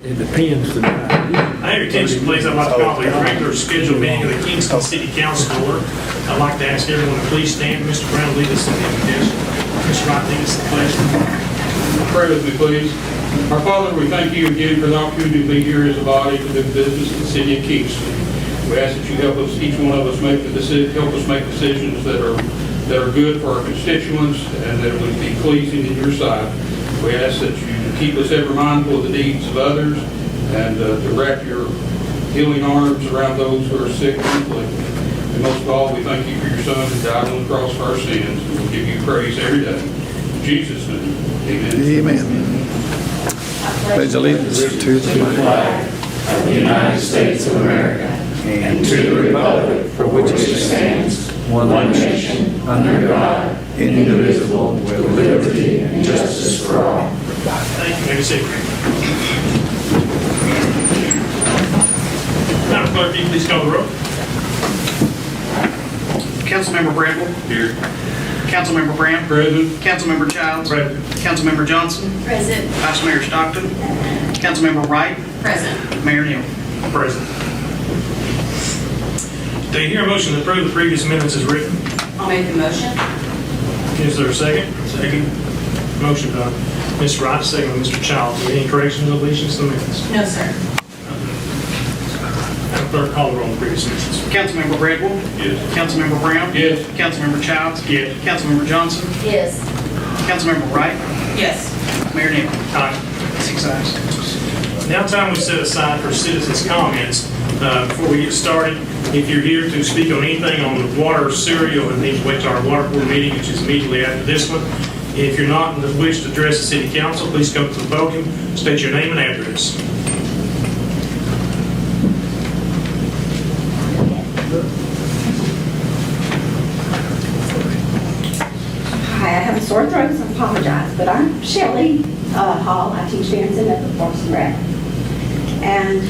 It depends tonight. I have your attention, please. I'd like to call the regular scheduled meeting of the Kingston City Council to order. I'd like to ask everyone to please stand. Mr. Brown, lead us in the invocation. Mr. Wright, lead us in the pledge. Pray with me, please. Our Father, we thank you again for the opportunity to be here as a body to do business in the city of Kingston. We ask that you help us, each one of us, make decisions that are good for our constituents and that would be pleasing in your sight. We ask that you keep us ever mindful of the needs of others and direct your healing arms around those who are sick and afflicted. And most of all, we thank you for your Son who died on the cross for our sins, and we'll give you praise every day. In Jesus' name, amen. Amen. Pledge allegiance to the flag of the United States of America and to the republic for which it stands, one nation, under God, indivisible, with liberty and justice for all. Thank you. May we sit. Madam Clerk, will you please call the roll? Councilmember Bradwell. Here. Councilmember Brown. Present. Councilmember Childs. Present. Councilmember Johnson. Present. Vice Mayor Stockton. Councilmember Wright. Present. Mayor Neal. Present. Do you hear a motion to approve the previous minutes as written? I'll make the motion. Is there a second? Second. Motion by Ms. Wright, second by Mr. Childs. Any corrections or deletions to the minutes? No, sir. Madam Clerk, call the roll on the previous minutes. Councilmember Bradwell. Yes. Councilmember Brown. Yes. Councilmember Childs. Yes. Councilmember Johnson. Yes. Councilmember Wright. Yes. Mayor Neal. Aye. 6 ayes. Now time we set aside for citizens' comments. Before we get started, if you're here to speak on anything on the water or sewer, you'll need to wait to our water board meeting, which is immediately after this one. If you're not in the wish to address the city council, please come to the podium, state your name and address. Hi, I have a sore throat, so I apologize, but I'm Shelley Hall. I teach dancing at the Parks and Rec. And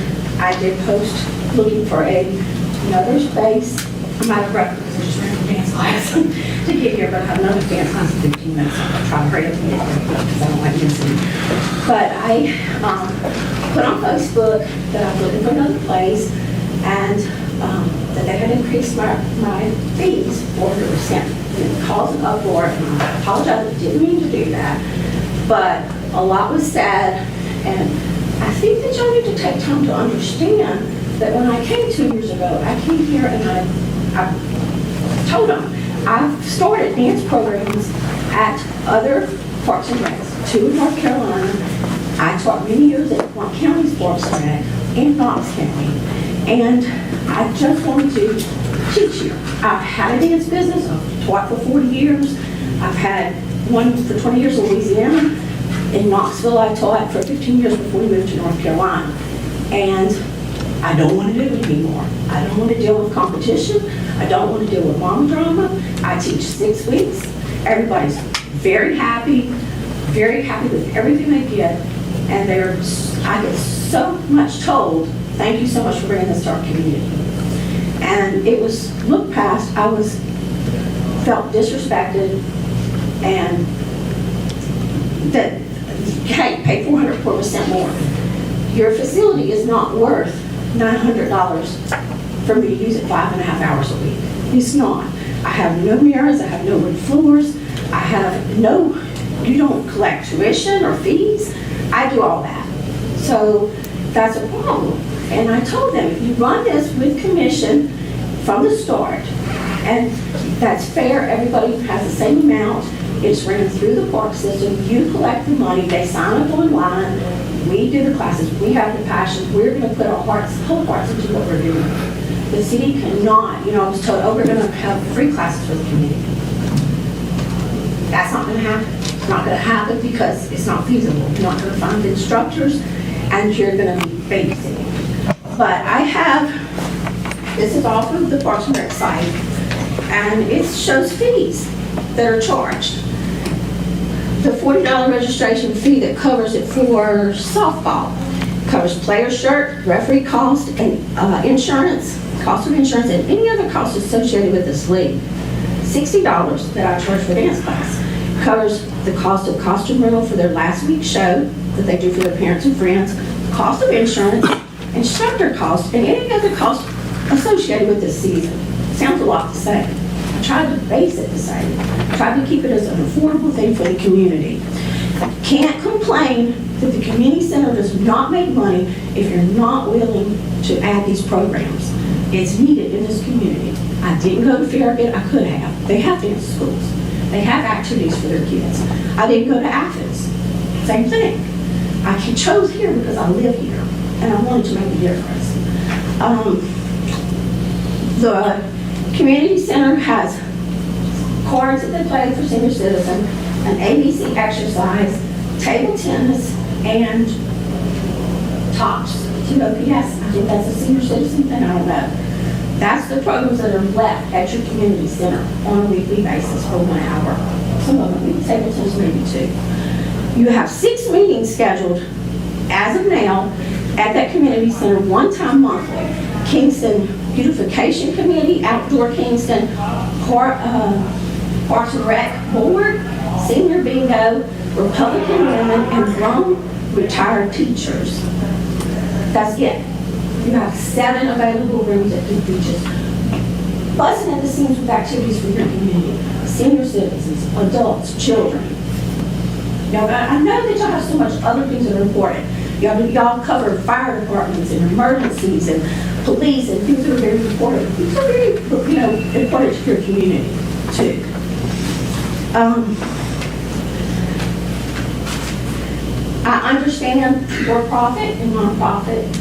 I did post looking for another space. I'm out of breath because I just ran a dance class to get here, but I have another dance class in 15 minutes. So I'll try to hurry up and get there because I don't like missing. But I put on Facebook that I was looking for another place and that they had increased my fees 400%. It caused an uproar, and I apologize, I didn't mean to do that. But a lot was said, and I think that y'all need to take time to understand that when I came 2 years ago, I came here and I told them I've started dance programs at other parks and recs, 2 in North Carolina. I taught many years at Blount County Sports Rec in Knox County, and I just wanted to teach you. I've had a dance business. I've taught for 40 years. I've had one for 20 years in Louisiana. In Knoxville, I taught for 15 years before we moved to North Carolina. And I don't want to do it anymore. I don't want to deal with competition. I don't want to deal with mom drama. I teach 6 weeks. Everybody's very happy with everything they get. And I get so much told, thank you so much for bringing this to our community. And it was looked past. I felt disrespected, and that, hey, pay 400% more. Your facility is not worth $900 for me to use it 5.5 hours a week. It's not. I have no mirrors. I have no wood floors. I have no. You don't collect tuition or fees. I do all that. So that's a problem. And I told them, if you run this with commission from the start, and that's fair, everybody has the same amount, it's ran through the park system, you collect the money, they sign up online, we do the classes, we have the passion, we're going to put our whole hearts into what we're doing. The city cannot, I was told, oh, we're going to have free classes for the community. That's not going to happen. It's not going to happen because it's not feasible. You're not going to find the instructors, and you're going to be babysitting. But I have, this is off of the Parks and Rec site, and it shows fees that are charged. The $40 registration fee that covers it for softball covers player shirt, referee cost, and insurance, cost of insurance, and any other costs associated with this league. $60 that I charge for dance class covers the cost of costume rental for their last week's show that they do for their parents and friends, cost of insurance, instructor costs, and any other costs associated with this season. Sounds a lot the same. I tried to base it the same. I tried to keep it as an affordable thing for the community. Can't complain that the community center does not make money if you're not willing to add these programs. It's needed in this community. I didn't go to Farragut, I could have. They have dance schools. They have activities for their kids. I didn't go to Athens. Same thing. I chose here because I live here and I wanted to make a difference. The community center has cards that they play for senior citizens, an ABC exercise, table tennis, and tops. TOPS, I think that's a senior citizen thing, I don't know. That's the programs that are left at your community center on a weekly basis for 1 hour. Some of them, maybe table tennis, maybe 2. You have 6 meetings scheduled as of now at that community center 1 time monthly. Kingston Beautification Committee, Outdoor Kingston, Parks and Rec Board, Senior Bingo, Republican Women, and grown retired teachers. That's it. You have 7 available rooms that can be just busting at the seams with activities for your community. Senior citizens, adults, children. Y'all, I know that y'all have so much other things that are important. Y'all cover fire departments and emergencies and police and things that are very important. These are very, important to your community too. I understand for-profit and non-profit.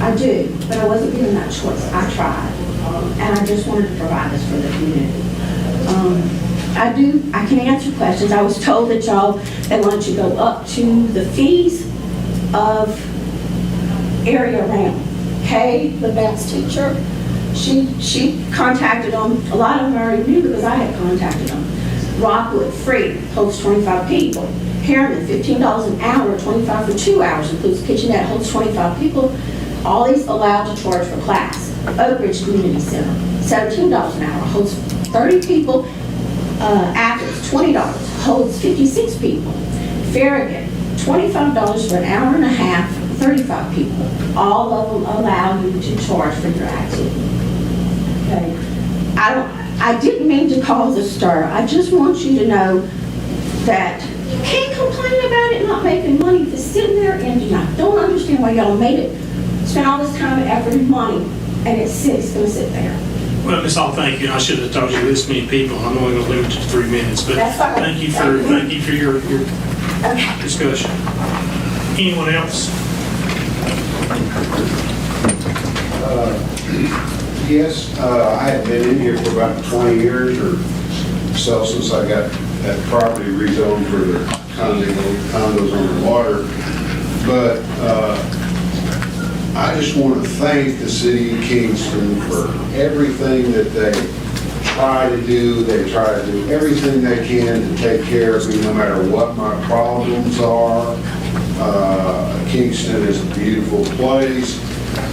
I do, but I wasn't given that choice. I tried, and I just wanted to provide this for the community. I can answer questions. I was told that they wanted to go up to the fees of area around. Kay, the dance teacher, she contacted them. A lot of them I already knew because I had contacted them. Rockwood, free, holds 25 people. Harriman, $15 an hour, 25 for 2 hours, includes kitchenette, holds 25 people. All these allowed to charge for class. Oak Ridge Community Center, $17 an hour, holds 30 people. Athens, $20, holds 56 people. Farragut, $25 for an hour and a half, 35 people. All of them allow you to charge for your activity. Okay. I didn't mean to cause a stir. I just want you to know that you can't complain about it not making money if it's sitting there empty. I don't understand why y'all made it, spent all this time and effort and money, and it's going to sit there. Well, Ms. Hall, thank you. I should have told you this many people. I'm only going to limit it to 3 minutes, but That's fine. thank you for your discussion. Anyone else? Yes, I had been in here for about 20 years or so since I got that property rezoned for the condos on the water. But I just want to thank the city of Kingston for everything that they try to do. They try to do everything they can to take care of me no matter what my problems are. Kingston is a beautiful place.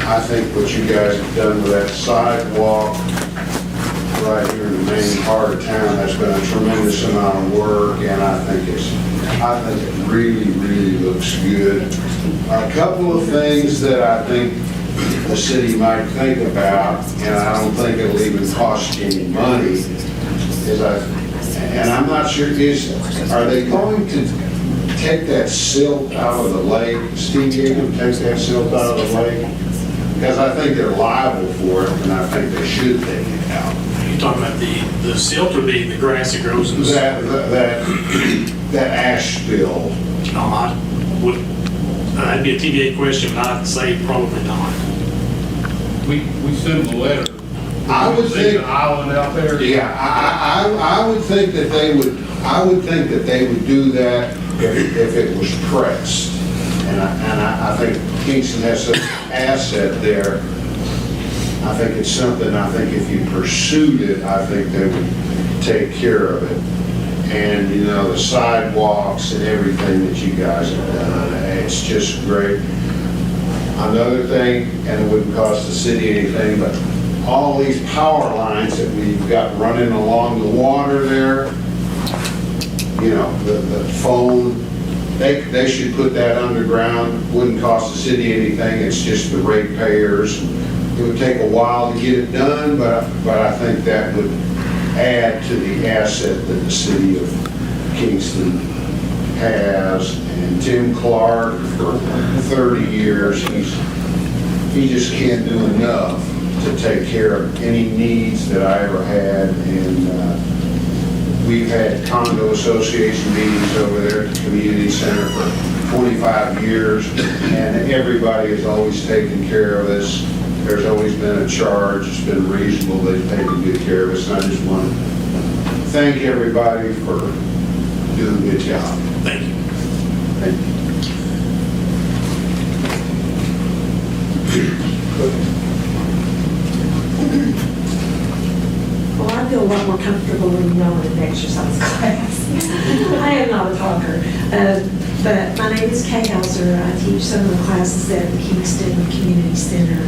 I think what you guys have done with that sidewalk right here in the main heart of town, that's been a tremendous amount of work, and I think it really, really looks good. A couple of things that I think the city might think about, and I don't think it'll even cost you any money, and I'm not sure, are they going to take that silt out of the lake? Steve, you can take that silt out of the lake? Because I think they're liable for it, and I think they should take it out. You're talking about the silt or the grass that grows in the That ash spill. That'd be a TVA question, but I'd say probably not. We sent them a letter. I would think an island out there. Yeah, I would think that they would. I would think that they would do that if it was pressed, and I think Kingston has such an asset there. I think it's something. I think if you pursued it, I think they would take care of it. And the sidewalks and everything that you guys have done, it's just great. Another thing, and it wouldn't cost the city anything, but all these power lines that we've got running along the water there, the phone they should put that underground, wouldn't cost the city anything, it's just the ratepayers. It would take a while to get it done, but I think that would add to the asset that the city of Kingston has. And Tim Clark, for 30 years, he just can't do enough to take care of any needs that I ever had. And we've had condo association meetings over there at the community center for 25 years, and everybody has always taken care of us. There's always been a charge, it's been reasonable, they've taken good care of us, and I just want to thank everybody for doing a good job. Thank you. Thank you. Well, I feel a lot more comfortable when you're in an exercise class. I am not a talker. But my name is Kay Hauser. I teach some of the classes at the Kingston Community Center.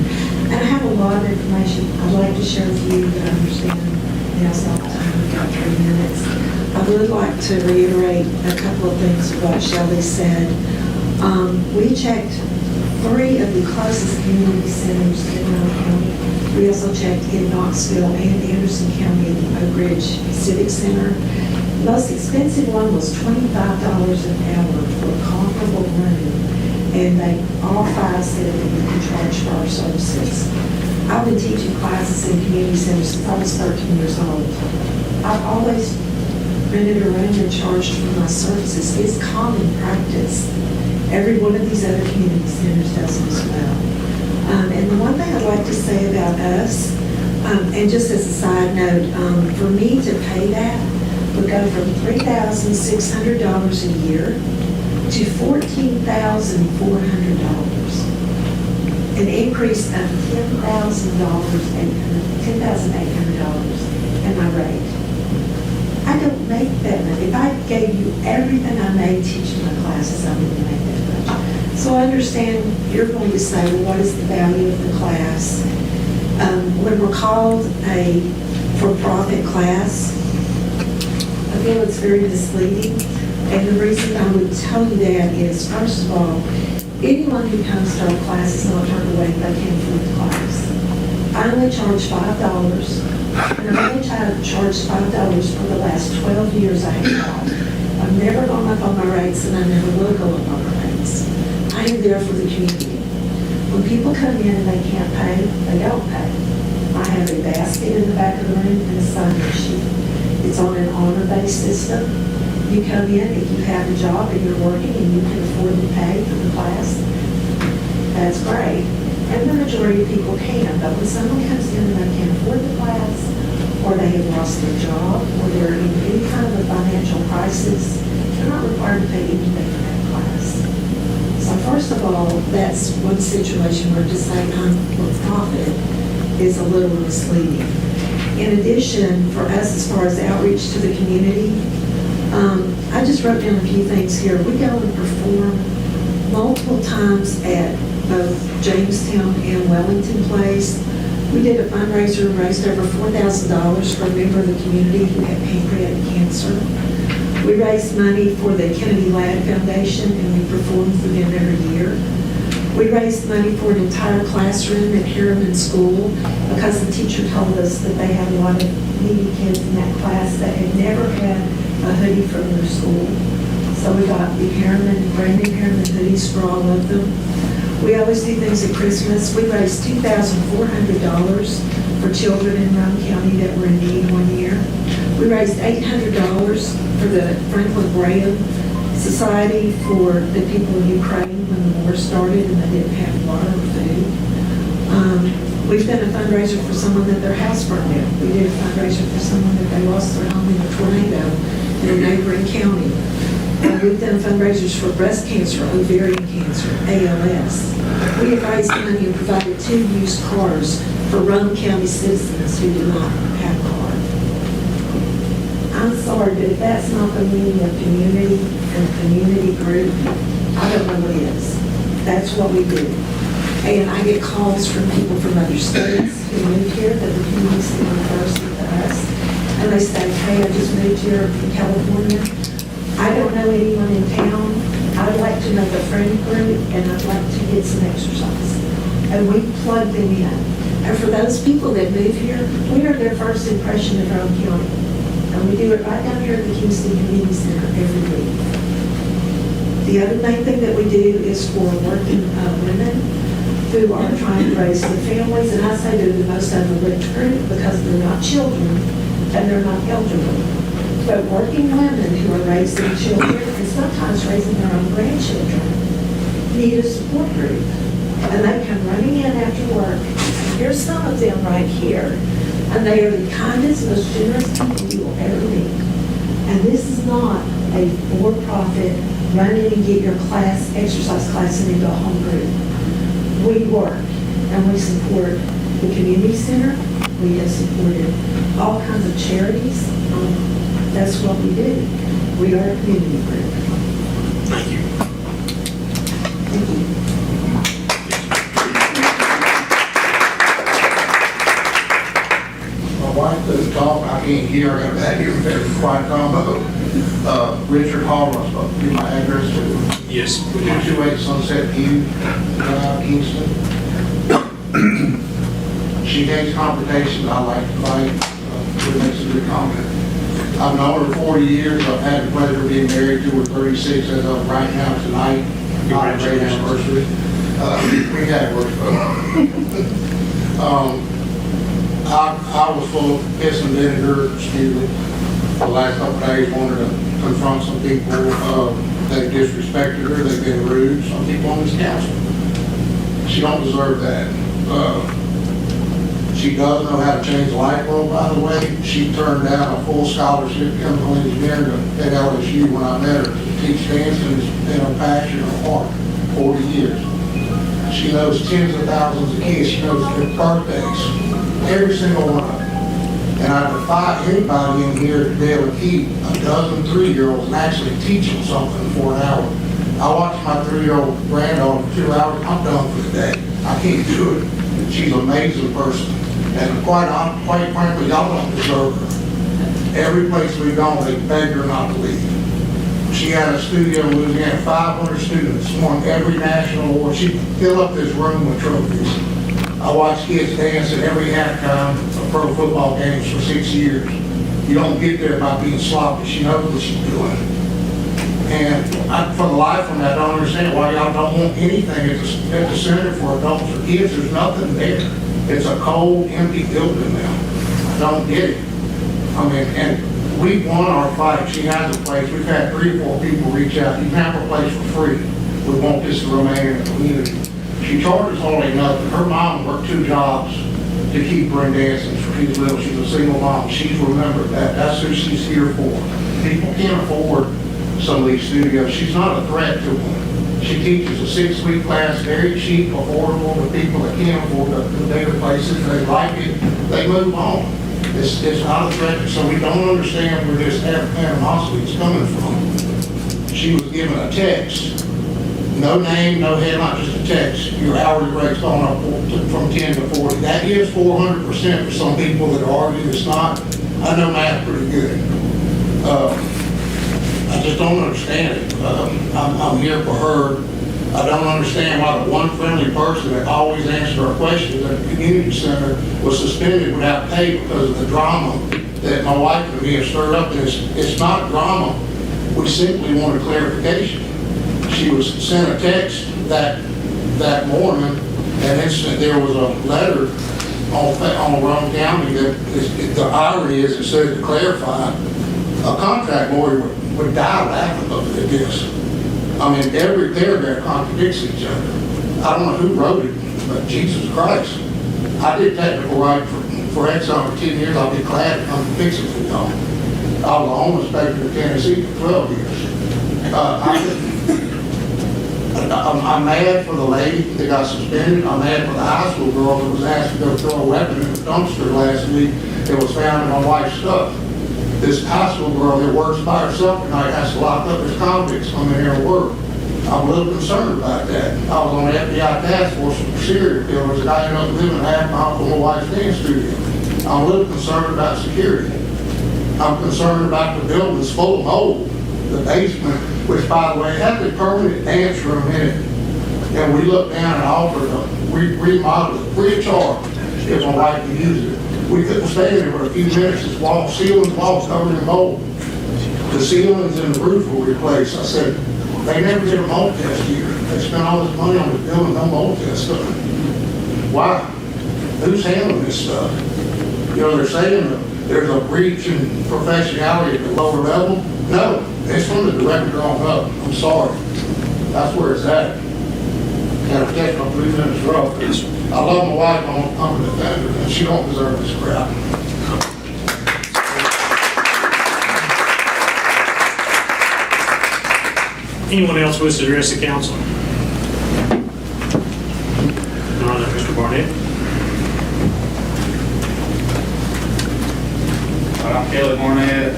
And I have a lot of information I'd like to share with you, but I understand now's not the time. We've got 3 minutes. I would like to reiterate a couple of things of what Shelley said. We checked 3 of the closest community centers in Rowan County. We also checked in Knoxville and Anderson County at the Oak Ridge Civic Center. The most expensive one was $25 an hour for a comparable room, and they all 5 said that we could charge for our services. I've been teaching classes in community centers since I was 13 years old. I've always rented a room and charged for my services. It's common practice. Every one of these other community centers does it as well. And the one thing I'd like to say about us, and just as a side note, for me to pay that would go from $3,600 a year to $14,400, an increase of $10,800 in my rate. I don't make that much. If I gave you everything I made teaching my classes, I wouldn't make that much. So I understand you're going to say, well, what is the value of the class? When we're called a for-profit class, I feel it's very misleading. And the reason I would tell you that is, first of all, anyone who comes to our class is not turned away if they can't afford the class. I only charge $5. And I've only charged $5 for the last 12 years I have taught. I've never gone up on my rates, and I never will go up on my rates. I am there for the community. When people come in and they can't pay, they don't pay. I have a basket in the back of the room and a sign-in sheet. It's on an honor-based system. You come in, if you have a job and you're working and you can afford to pay for the class, that's great. And the majority of people can, but when someone comes in and they can't afford the class, or they have lost their job, or they're in any kind of a financial crisis, they're not required to pay anything for that class. So first of all, that's one situation where to say I'm for profit is a little misleading. In addition, for us, as far as outreach to the community, I just wrote down a few things here. We go and perform multiple times at both Jamestown and Wellington Place. We did a fundraiser and raised over $4,000 for a member of the community who had pancreatic cancer. We raised money for the Kennedy Ladd Foundation, and we performed for them every year. We raised money for an entire classroom at Harriman School because the teacher told us that they had a lot of needy kids in that class that had never had a hoodie from their school. So we got the brand new Harriman hoodies for all of them. We always do things at Christmas. We raised $2,400 for children in Rowan County that were in need one year. We raised $800 for the Franklin Graham Society for the people in Ukraine when the war started and they didn't have water or food. We've done a fundraiser for someone that their house burned down. We did a fundraiser for someone that they lost their home in a tornado in a neighboring county. We've done fundraisers for breast cancer, ovarian cancer, ALS. We have raised money and provided 2 used cars for Rowan County citizens who do not have a car. I'm sorry, but if that's not the meaning of community and community group, I don't know what is. That's what we do. And I get calls from people from other states who move here that the community center refers to us. And they say, hey, I just moved here from California. I don't know anyone in town. I I'd like to make a friend group and I'd like to get some exercise. And we plug them in. And for those people that move here, we are their first impression of our own county. And we do it right down here at the Kingston Community Center every week. The other main thing that we do is for working women who are trying to raise their families. And I say they're the most overlooked group because they're not children and they're not elderly. But working women who are raising children and sometimes raising their own grandchildren need a support group. And they come running in after work. Here's some of them right here. And they are the kindest, most generous people you will ever meet. And this is not a for-profit, run in and get your class, exercise class, and then go home group. We work and we support the community center. We have supported all kinds of charities. That's what we do. We are a community group. Thank you. Thank you. My wife couldn't talk, I can't hear, I got that here, very quiet combo. Richard Hall, I'm supposed to give my address to Yes. 228 Sunset View, Kingston. She hates confrontation, I like to fight, she makes a good comment. I've known her 40 years, I've had the pleasure of being married to her 36 as of right now tonight, not a great anniversary. We had work I was full of piss and vinegar, excuse me, for the last couple of days, wanted to confront some people. They disrespected her, they've been rude, some people on this council. She don't deserve that. She does know how to change a light bulb, by the way. She turned down a full scholarship chemical engineering at LSU when I met her to teach dance, and it's been her passion, her heart, 40 years. She knows tens of thousands of kids. She knows their birthdays, every single one of them. And I defy anybody in here to be able to keep a dozen 3-year-olds and actually teach them something for an hour. I watch my 3-year-old granddaughter for 2 hours, I'm done for the day. I can't do it. She's an amazing person. And quite frankly, y'all don't deserve her. Every place we've gone, they beg her not to leave. She had a studio in Louisiana, 500 students, won every national award. She'd fill up this room with trophies. I watched kids dance at every halftime of pro football games for 6 years. You don't get there by being sloppy. She knows what she's doing. And for the life of me, I don't understand why y'all don't want anything at the center for adults or kids. There's nothing there. It's a cold, empty building now. I don't get it. I mean, and we won our fight. She has a place. We've had 3 or 4 people reach out. You can have a place for free. We want this to remain in the community. She charges hardly nothing. Her mom worked 2 jobs to keep her in dancing. She's little. She's a single mom. She's remembered that. That's who she's here for. People can't afford some of these studios. She's not a threat to them. She teaches a 6-week class, very cheap, affordable to people that can't afford the bigger places. They like it. They move on. It's not a threat, so we don't understand where this animosity is coming from. She was given a text, no name, no headline, just a text. Your hourly rate's gone up from 10 to 40. That is 400% for some people that argue it's not. I know math pretty good. I just don't understand it. I'm here for her. I don't understand why the one friendly person that always answered our questions at the community center was suspended without pay because of the drama that my wife and me have stirred up. And it's not drama. We simply want a clarification. She was sent a text that morning, and there was a letter on Rome County that the irony is it said to clarify. A contract lawyer would die laughing at this. I mean, every paragraph contradicts each other. I don't know who wrote it, but Jesus Christ. I did technical writing for Exxon for 10 years. I'll be glad to come fix it for y'all. I was a home inspector in Tennessee for 12 years. I'm mad for the lady that got suspended. I'm mad for the high school girl that was asked to go throw a weapon in the dumpster last week that was found in my wife's stuff. This high school girl that works by herself tonight has to lock up as convicts coming here to work. I'm a little concerned about that. I was on the FBI task force for serial killers and I ended up living a half mile from my wife's dance studio. I'm a little concerned about security. I'm concerned about the buildings full of mold. The basement which by the way, had the permanent dance room in it. And we looked down and offered to remodel it free of charge if my wife could use it. We couldn't stay in there for a few minutes, this wall, ceiling, walls covered in mold. The ceilings and the roof were replaced. I said, they never did a mold test here. They spent all this money on the building, no mold test done. Why? Who's handling this stuff? You know, they're saying that there's a breach in professionality at the lower level. No, it's from the director on up. I'm sorry. That's where it's at. Gotta catch my 3 minutes rough. I love my wife, I'm a defender, and she don't deserve this crap. Anyone else wish to address the council? All right, Mr. Barnett. I'm Kelly Barnett,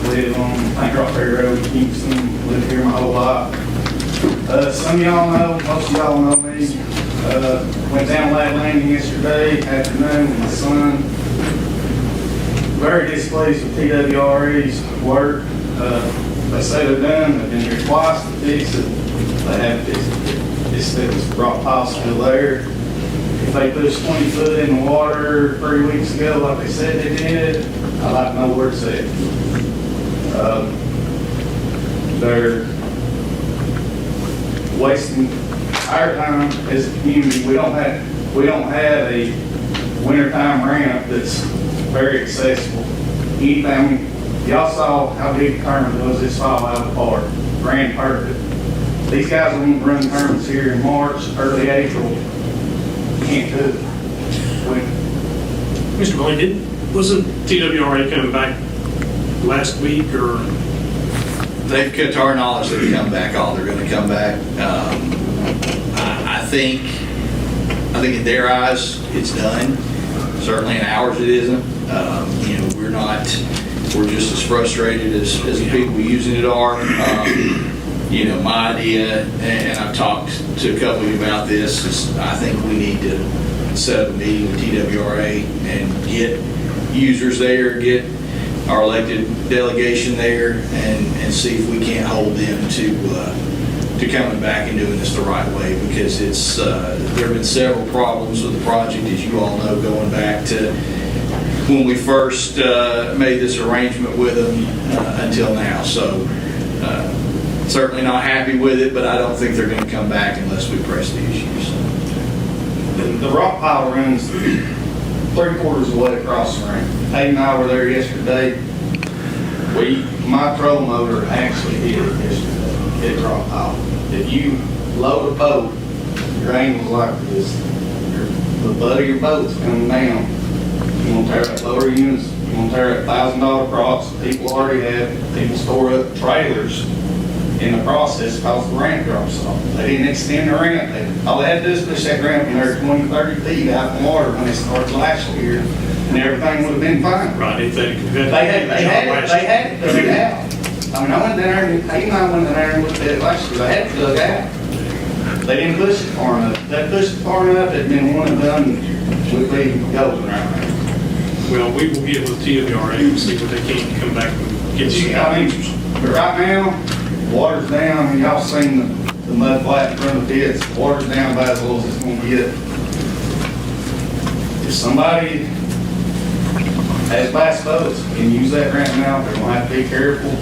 live on St. Rock Ferry Road, Kingston, lived here my whole life. Some of y'all know, most of y'all know me. Went down Lad Landing yesterday afternoon with my son. Very displeased with TWRE's work. They say they're done, they've been here twice to fix it. They haven't fixed it. This rock pile still there. If they pushed 20 foot in the water 3 weeks ago like they said they did, I'd like to know where it's at. They're wasting our time as a community. We don't have a wintertime ramp that's very accessible. Anything, y'all saw how big the tournament was this fall out of the park. Ran perfect. These guys are going to run tournaments here in March, early April. Can't do it. Mr. Blaine, wasn't TWRA coming back last week or? They've, to our knowledge, they've come back. They're going to come back. I think in their eyes, it's done. Certainly in ours, it isn't. You know, we're just as frustrated as the people using it are. You know, my idea, and I've talked to a couple of you about this, is I think we need to set up a meeting with TWRA and get users there, get our elected delegation there, and see if we can't hold them to coming back and doing this the right way, because it's there have been several problems with the project, as you all know, going back to when we first made this arrangement with them until now. So certainly not happy with it, but I don't think they're going to come back unless we press the issues. The rock pile runs 3/4 of the way across the ramp. Hayden and I were there yesterday. My trolling motor actually hit it yesterday, hit the rock pile. If you load a boat, your angle's like this, the butt of your boat's coming down. You want to tear that lower units, you want to tear that $1,000 cross. People already have, people store up trailers in the process because the ramp drops off. They didn't extend the ramp. All they had to do is push that ramp in there 20, 30 feet out in the water when it started last year, and everything would have been fine. Right, if they They had to dug it out. I mean, I went down there and Hayden and I went down there and looked at it last year. They had to dug out. They didn't push it far enough. If they pushed it far enough, it'd been one and done. We'd be golden right now. Well, we will get with TWRA and see what they can come back and get some I mean, but right now, water's down. I mean, y'all seen the mud flat in front of the pits. Water's down about as low as it's going to get. If somebody has bass boats can use that ramp now, they're going to have to be careful.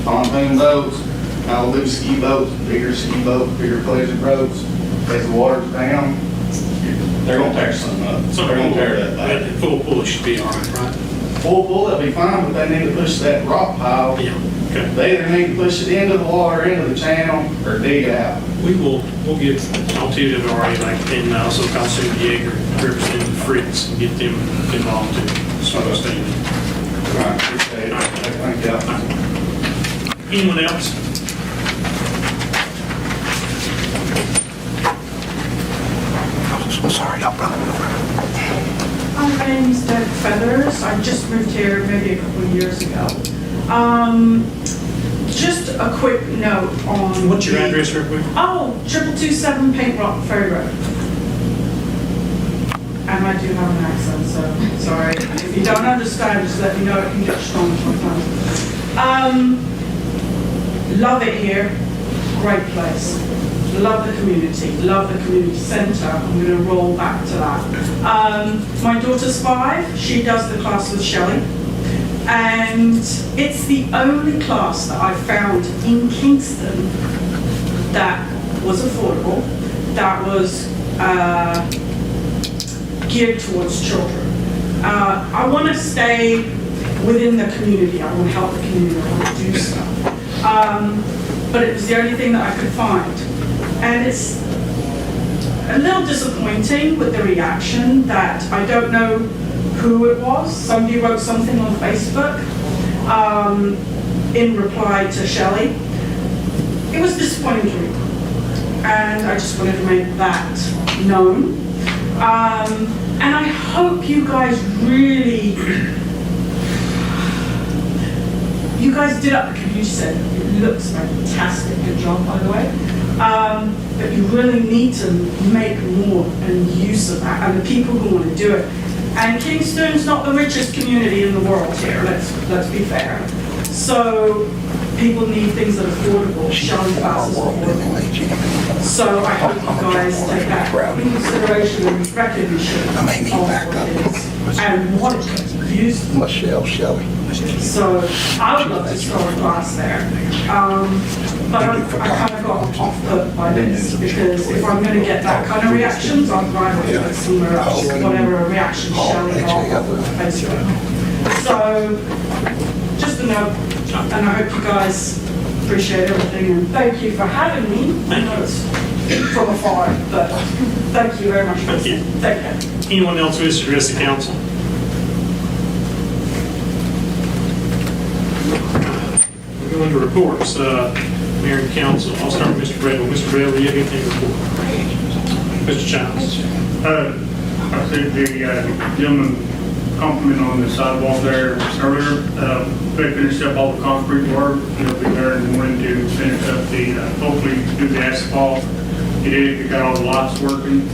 Pontoon boats, Malibu ski boats, bigger ski boats, bigger pleasure boats. As the water's down, they're going to tear something up. So They're going to tear that back. full pull should be all right? Full, they'll be fine, but they need to push that rock pile. Yeah, okay. They either need to push it into the water, into the channel, or dig it out. We'll get on TWRA and also call Cindy Yeager, Representative Fritz, and get them involved too. So I understand. Right, appreciate it. Thank you. Anyone else? I'm sorry, y'all brought it over. My name is Deb Feathers. I just moved here maybe a couple of years ago. Just a quick note on... What's your address real quick? Oh, 2227 Paint Rock Ferry Road. And I do have an accent, so sorry. If you don't understand, just let me know. It can get strong sometimes. Love it here. great place. Love the community center. I'm going to roll back to that. My daughter's 5. She does the class with Shelley. And it's the only class that I found in Kingston that was affordable, that was geared towards children. I want to stay within the community. I want to help the community. I want to do stuff. But it was the only thing that I could find. And it's a little disappointing with the reaction that I don't know who it was. Somebody wrote something on Facebook in reply to Shelley. It was disappointing to me. And I just wanted to make that known. And I hope you guys really, you guys did up the community center. It looks fantastic. Good job, by the way. But you really need to make more and use of that, and the people who want to do it. And Kingston's not the richest community in the world here, let's be fair. So people need things that are affordable. Shelley Class is affordable. So I hope you guys take that into consideration and recognition of what it is and what it can be used for. Michelle Shelley. So I would love to start a class there. But I kind of got off put by this, because if I'm going to get that kind of reactions, I'd rather get somewhere else, whatever reaction Shelley got on Facebook. So just a note, and I hope you guys appreciate everything, and thank you for having me. I know it's from afar, but thank you very much for listening. Take care. Anyone else wish to address the council? We're going to reports. Mayor and council. I'll start with Mr. Bradley. Mr. Bradley, you have anything to report? Mr. Childs. I said the gentleman compliment on the sidewalk there earlier. They finished up all the concrete work. They'll be there in the morning to finish up hopefully do the asphalt. He did. They got all the lights working.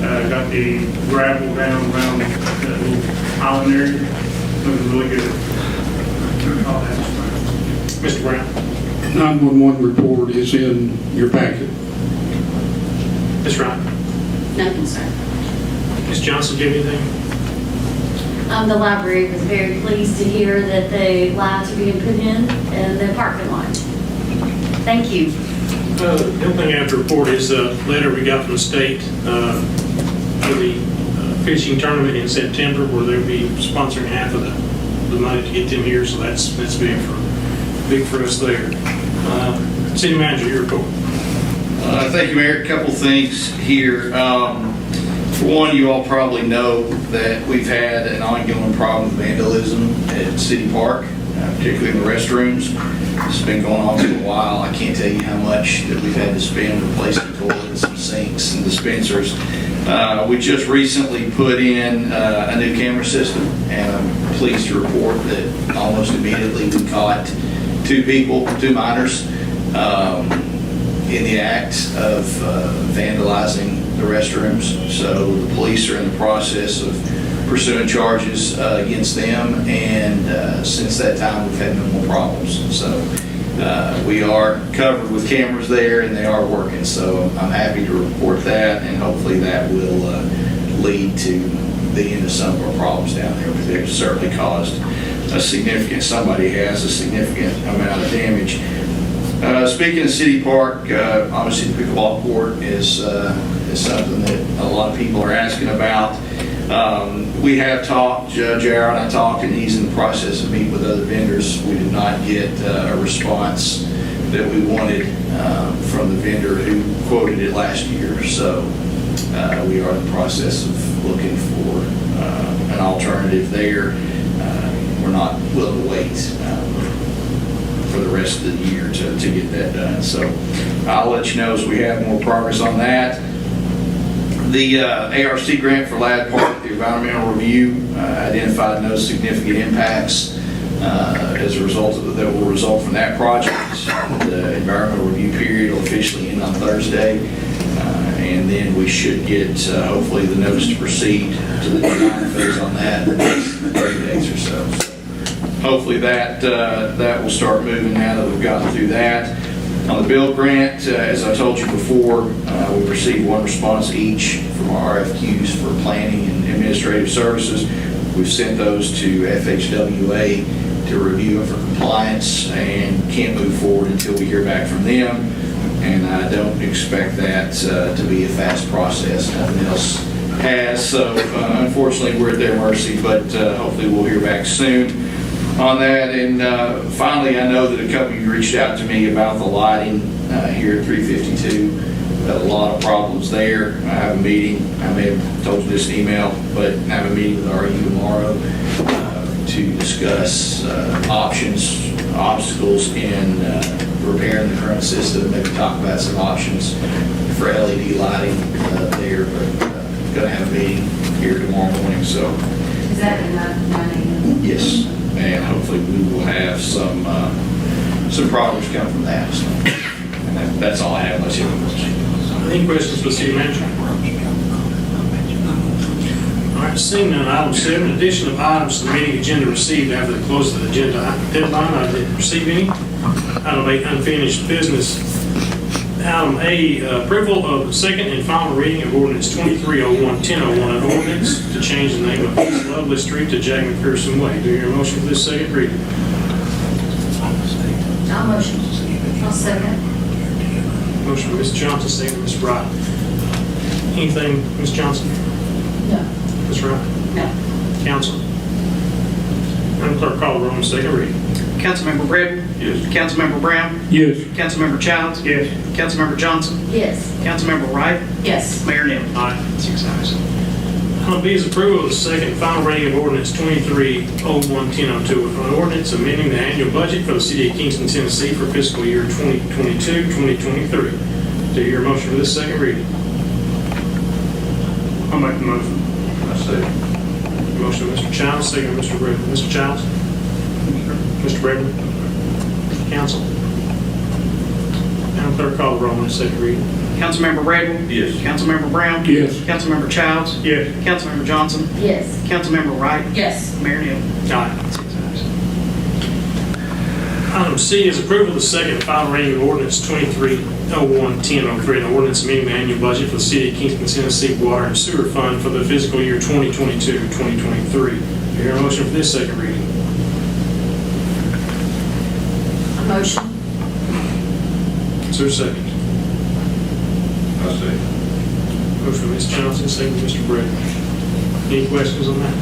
Got the gravel down around the little island area. Looking really good. Mr. Brown. 911 report is in your packet. Ms. Wright. Nothing, sir. Ms. Johnson, do you have anything? The library was very pleased to hear that the lights are being put in the parking lot. Thank you. The only thing I have to report is a letter we got from the state for the fishing tournament in September, where they'll be sponsoring half of the money to get them here, so that's big for us there. City Manager, your report. Thank you, Mayor. A couple things here. For one, you all probably know that we've had an ongoing problem with vandalism at City Park, particularly in the restrooms. It's been going on for a while. I can't tell you how much that we've had to spend replacing toilets and sinks and dispensers. We just recently put in a new camera system, and I'm pleased to report that almost immediately we caught two minors, in the act of vandalizing the restrooms. So the police are in the process of pursuing charges against them, and since that time we've had no more problems. So we are covered with cameras there, and they are working. So I'm happy to report that, and hopefully that will lead to the end of some of our problems down there. But they've certainly caused somebody has a significant amount of damage. Speaking of City Park, obviously the pickleball court is something that a lot of people are asking about. We have talked, Judge Aaron and I talked, and he's in the process of meeting with other vendors. We did not get a response that we wanted from the vendor who quoted it last year. So we are in the process of looking for an alternative there. We're not willing to wait for the rest of the year to get that done. So I'll let you know as we have more progress on that. The ARC grant for Ladd Park, the environmental review, identified no significant impacts as a result of that will result from that project. The environmental review period will officially end on Thursday, and then we should get hopefully the notice to proceed to the design phase on that in the next 30 days or so. Hopefully that will start moving now that we've gotten through that. On the build grant, as I told you before, we received one response each from our RFQs for planning and administrative services. We've sent those to FHWA to review them for compliance and can't move forward until we hear back from them. And I don't expect that to be a fast process. Nothing else has, so unfortunately we're at their mercy, but hopefully we'll hear back soon on that. And finally, I know that a couple of you reached out to me about the lighting here at 352. We've got a lot of problems there. I have a meeting, I may have told you this in email, but I have a meeting with RU tomorrow to discuss options, obstacles in repairing the current system, maybe talk about some options for LED lighting there, but going to have a meeting here tomorrow morning, so. Is that at 9 a.m.? Yes, and hopefully we will have some progress come from that. So, and that's all I have. Unless you have questions. Any questions for the city manager? All right, seeing none, item 7, addition of items to the meeting agenda received after the close of the agenda deadline. I didn't receive any. Item 8, unfinished business. Item A, approval of the second and final reading of ordinance 2301-1001, an ordinance to change the name of East Lovely Street to Jack McPherson Way. Do you hear a motion for this second reading? I'll motion. I'll second. Motion by Ms. Johnson, second by Ms. Wright. Anything, Ms. Johnson? No. Ms. Wright? No. Council? Madam Clerk, call the roll on second reading. Councilmember Bradley? Yes. Councilmember Brown? Yes. Councilmember Childs? Yes. Councilmember Johnson? Yes. Councilmember Wright? Yes. Mayor Neal? Aye. 6 ayes. Item B is approval of the second and final reading of ordinance 2301-1002, an ordinance amending the annual budget for the city of Kingston, Tennessee for fiscal year 2022-2023. Do you hear a motion for this second reading? I'll make the motion. I say. Motion by Mr. Childs, second by Mr. Bradley. Mr. Childs? Mr. Bradley? Council? Madam Clerk, call the roll on this second reading. Councilmember Bradley? Yes. Councilmember Brown? Yes. Councilmember Childs? Yes. Councilmember Johnson? Yes. Councilmember Wright? Yes. Mayor Neal? Aye. 6 ayes. Item C is approval of the second and final reading of ordinance 2301-1003, an ordinance amending the annual budget for the city of Kingston, Tennessee Water and Sewer Fund for the fiscal year 2022-2023. Do you hear a motion for this second reading? A motion. Is there a second? I say. Motion by Ms. Johnson, second by Mr. Bradley. Any questions on that?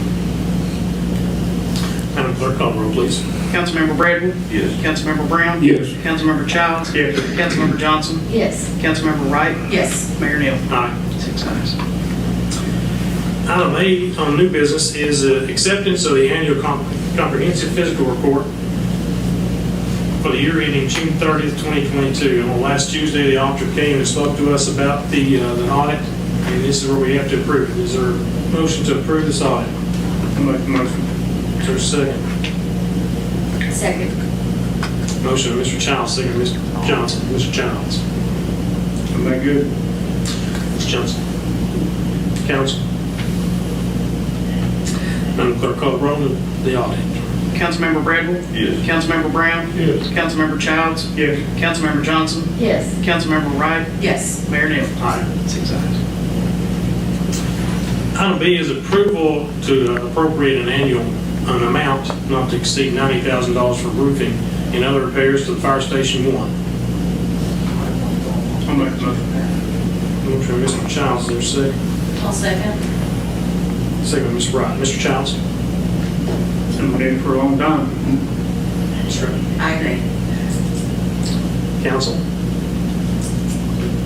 Madam Clerk, call the roll, please. Councilmember Bradley? Yes. Councilmember Brown? Yes. Councilmember Childs? Yes. Councilmember Johnson? Yes. Councilmember Wright? Yes. Mayor Neal? Aye. 6 ayes. Item A on new business is acceptance of the annual comprehensive physical report for the year ending June 30th, 2022. And on last Tuesday, the auditor came and spoke to us about the audit, and this is where we have to approve it. Is there a motion to approve this audit? I'll make the motion. Is there a second? Second. Motion by Mr. Childs, second by Mr. Johnson. Mr. Childs. I'll make good. Ms. Johnson. Council. Madam Clerk, call the roll on the audit. Councilmember Bradley? Yes. Councilmember Brown? Yes. Councilmember Childs? Yes. Councilmember Johnson? Yes. Councilmember Wright? Yes. Mayor Neal? Aye. 6 ayes. Item B is approval to appropriate an amount not to exceed $90,000 for roofing and other repairs to the Fire Station 1. I'll make the motion. Motion by Mr. Childs, is there a second? I'll second. Second by Ms. Wright. Mr. Childs? Been waiting for a long time. Ms. Wright. I agree. Council?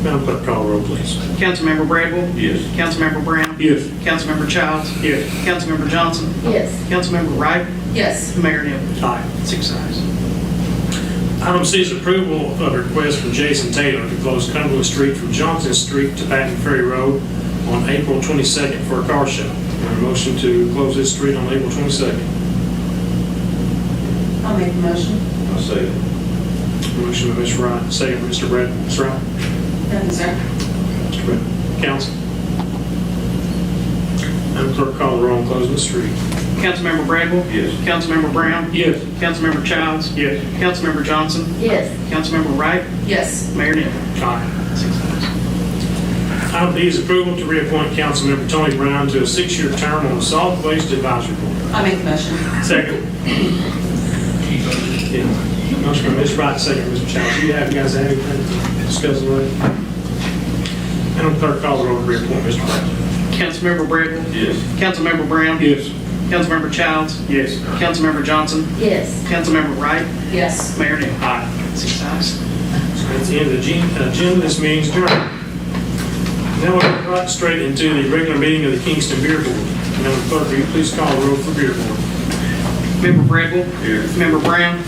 Madam Clerk, call the roll, please. Councilmember Bradley? Yes. Councilmember Brown? Yes. Councilmember Childs? Yes. Councilmember Johnson? Yes. Councilmember Wright? Yes. Mayor Neal? Aye. 6 ayes. Item C is approval of a request from Jason Taylor to close Cumberland Street from Johnson Street to Patton Ferry Road on April 22nd for a car show. Is there a motion to close this street on April 22nd? I'll make the motion. I say. Motion by Ms. Wright, second by Mr. Bradley. Ms. Wright? Nothing, sir. Mr. Bradley. Council? Madam Clerk, call the roll on closing the street. Councilmember Bradwell. Yes. Councilmember Brown. Yes. Councilmember Childs. Yes. Councilmember Johnson. Yes. Councilmember Wright. Yes. Mayor Neal. Aye. 6 ayes. Item B is approval to reappoint Councilmember Tony Brown to a 6-year term on the Solid Waste Advisory Board. I make the motion. Second. Motion by Ms. Wright, second by Mr. Childs. Do you guys have anything to discuss already? Madam Clerk, call the roll to reappoint Mr. Brown. Councilmember Bradwell. Yes. Councilmember Brown. Yes. Councilmember Childs. Yes. Councilmember Johnson. Yes. Councilmember Wright. Yes. Mayor Neal. Aye. 6 ayes. That's the end of the agenda. This meeting's adjourned. Now we'll go right straight into the regular meeting of the Kingston Beer Board. Madam Clerk, will you please call the roll for Beer Board? Member Bradwell. Here. Member Brown.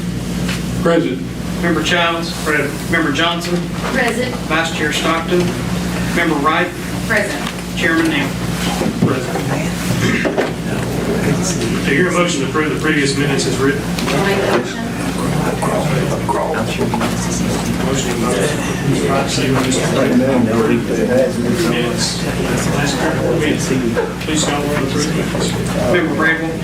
Present. Member Childs. Present. Member Johnson. Present. Vice Chair Stockton. Member Wright. Present. Chairman Neal. Present. To hear a motion to approve the previous minutes as written. I'll make the motion. Motion by Ms. Wright, second by Mr. Brown. Minutes. Last board meeting. Please call the roll to approve the minutes. Member Bradwell.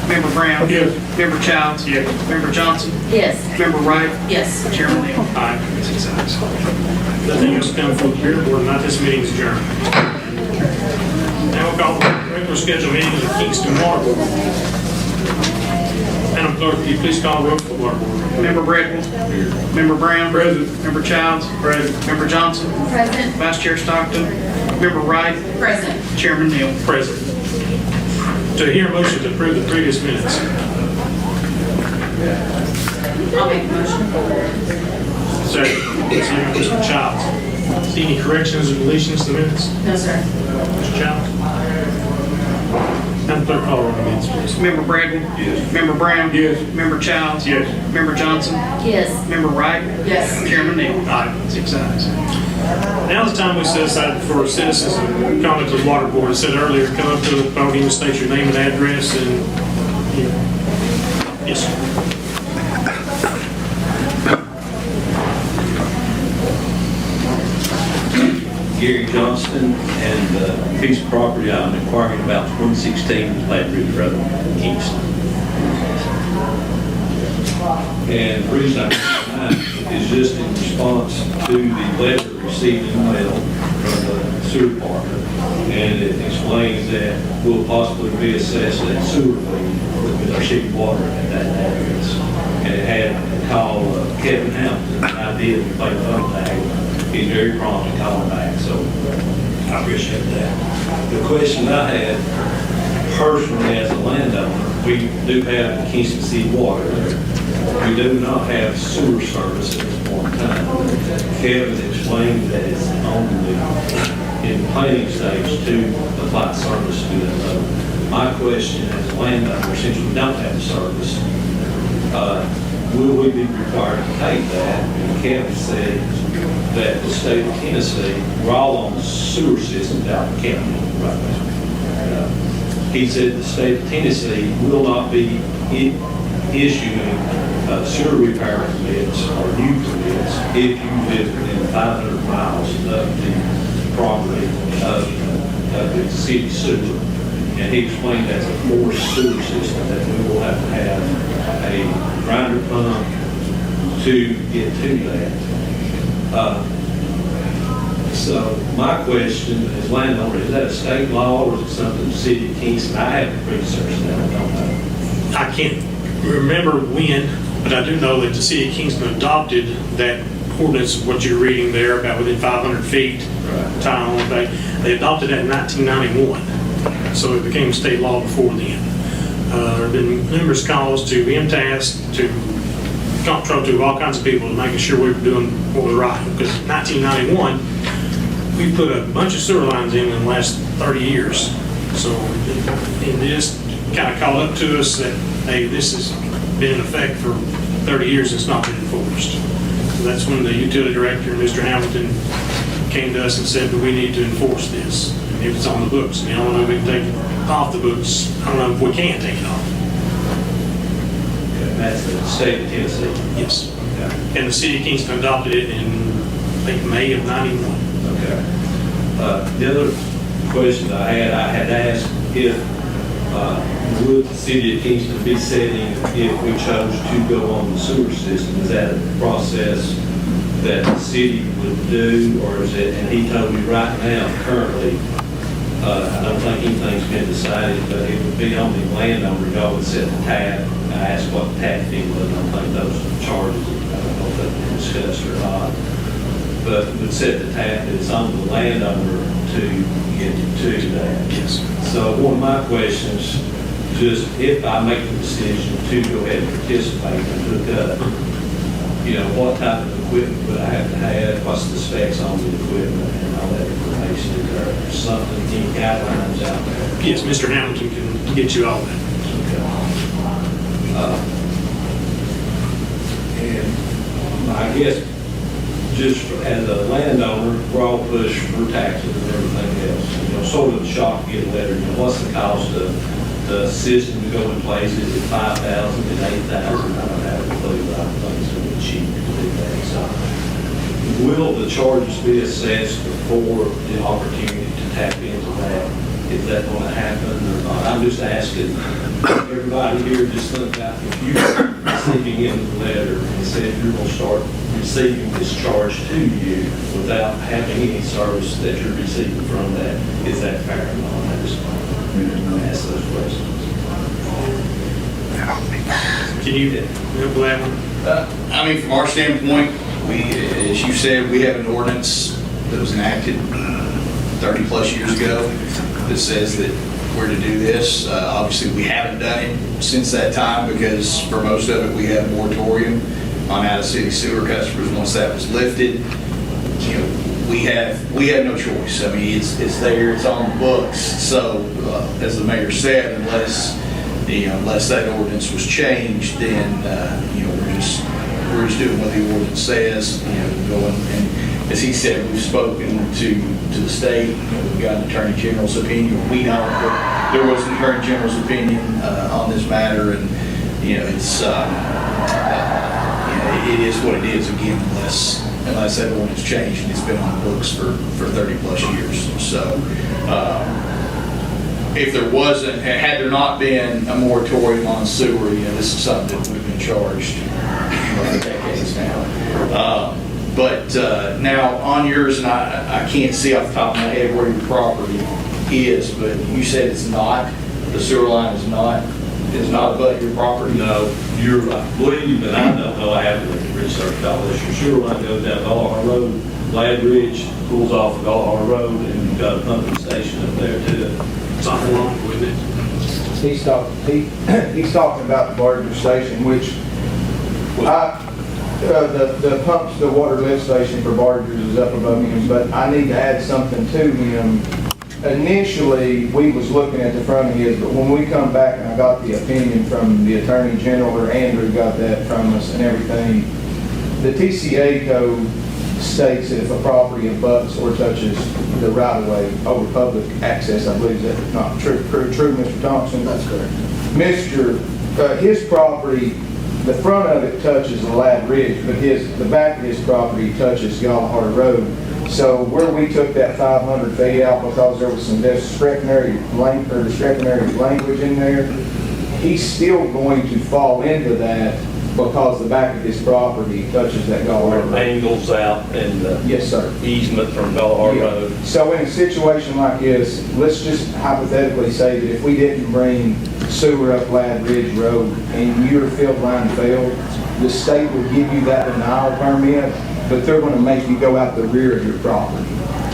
Member Brown. Yes. Member Childs. Yes. Member Johnson. Yes. Member Wright. Yes. Chairman Neal. Aye. 6 ayes. Nothing else come from the Beer Board, not this meeting's adjourned. Now we'll call the regular scheduled meeting of the Kingston Water Board. Madam Clerk, will you please call the roll for the Water Board? Member Bradwell. Member Brown. Present. Member Childs. Member Johnson. Present. Vice Chair Stockton. Member Wright. Present. Chairman Neal. Present. To hear a motion to approve the previous minutes. I'll make the motion. Second. Second, Mr. Childs. See any corrections or deletions to the minutes? No, sir. Mr. Childs? Madam Clerk, call the roll on the minutes, please. Member Bradwell. Yes. Member Brown. Yes. Member Childs. Yes. Member Johnson. Yes. Member Wright. Yes. Chairman Neal. Aye. 6 ayes. Now's the time we set aside for citizens to comment to the Water Board. I said earlier, come up to the podium, state your name and address, and, yes, sir. Gary Johnston, and the piece of property I'm inquiring about is 116 Flat Ridge Road, Kingston. And the reason I'm tonight is just in response to the letter received in the mail from the sewer department, and it explains that we'll possibly be assessed a sewer fee with our city water at that address. And it had called Kevin Hampton, and I did play the phone tag. He's very prompt to call back, so I appreciate that. The question I had, personally as a landowner, we do have Kingston City water. We do not have sewer service at this point in time. Kevin explained that it's only in the planning stage to apply service to that load. My question as a landowner, since we don't have service, will we be required to pay that? And Kevin said that the state of Tennessee, we're all on the sewer system down in the county right now. He said the state of Tennessee will not be issuing sewer repair permits or new permits if you live within 500 miles of the property of the city sewer. And he explained that's a forced sewer system that we will have to have a grinder pump to get to that. So my question as landowner, is that a state law or is it something the city of Kingston? I haven't researched that, I don't know. I can't remember when, but I do know that the city of Kingston adopted that ordinance, what you're reading there, about within 500 feet, tile on thing. They adopted that in 1991, so it became state law before then. There have been numerous calls to MTAS, to comptroller, to all kinds of people, to making sure we were doing what was right. Because in 1991, we put a bunch of sewer lines in the last 30 years. So it just kind of called up to us that, hey, this has been in effect for 30 years and it's not been enforced. So that's when the utility director, Mr. Hamilton, came to us and said that we need to enforce this. And if it's on the books, and I don't know if we can take it off the books. I don't know if we can take it off. That's the state of Tennessee. Yes. Okay. And the city of Kingston adopted it in, I think, May of '91. Okay. The other question I had asked if would the city of Kingston be setting if we chose to go on the sewer system? Is that a process that the city would do, or is it, and he told me right now, currently, I don't think anything's been decided, but it would be on the landowner, y'all would set the tap. I asked what the tap fee was, I don't think those charges, I don't know if they've been discussed or not, but would set the tap, it's on the landowner to get to that. Yes. So one of my questions, just if I make the decision to go ahead and participate and hook up, you know, what type of equipment would I have to have? What's the specs on the equipment and all that information? Is there something, any guidelines out there? Yes, Mr. Hamilton can get you all that. And I guess, just as a landowner, we're all pushed for taxes and everything else. You know, sort of the shock to get a letter, you know, what's the cost of the system to go in place? Is it $5,000 and $8,000? I don't have a clue, but I think it's going to be cheap to do that. So, will the charges be assessed before the opportunity to tap into that? Is that going to happen or not? I'm just asking everybody here, just think about if you're receiving in the letter and said you're going to start receiving this charge to you without having any service that you're receiving from that, is that fair or not? I just ask those questions. Can you help with that one? I mean, from our standpoint, we, as you said, we have an ordinance that was enacted 30 plus years ago that says that we're to do this. Obviously, we haven't done it since that time because for most of it, we had a moratorium on out-of-city sewer customers. Once that was lifted, you know, we have no choice. I mean, it's there, it's on the books. So, as the mayor said, unless that ordinance was changed, then you know, we're just doing what the ordinance says. You know, going and as he said, we've spoken to the state. You know, we've got an attorney general's opinion. We know that there was an attorney general's opinion on this matter, and you know, it's it is what it is. Again, unless that ordinance changed, and it's been on the books for 30 plus years. So. If there wasn't, had there not been a moratorium on sewer, you know, this is something that would have been charged for decades now. But now on yours, and I can't see off the top of my head where your property is, but you said it's not, the sewer line is not above your property? No, I believe, and I don't know, I haven't researched all this. Your sewer line goes down Gallagher Road, Lad Ridge, pulls off of Gallagher Road, and you've got a pumping station up there too. Something wrong with it. He's talking about the Barger Station, which the pumps, the water lift station for Bargers is up above him, but I need to add something to him. Initially, we was looking at the front of his, but when we come back and I got the opinion from the Attorney General, or Andrew got that from us and everything, the TCA code states that if a property abuts or touches the right-of-way over public access, I believe that's not true, Mr. Thompson? That's correct. His property, the front of it touches the Lad Ridge, but the back of his property touches Gallagher Road. So where we took that 500 feet out because there was some discretionary language in there, he's still going to fall into that because the back of his property touches that Gallagher Road. Angles out and yes, sir. Easement from Gallagher Road. So in a situation like this, let's just hypothetically say that if we didn't bring sewer up Lad Ridge Road and your field line failed, the state will give you that denial permit, but they're going to make you go out the rear of your property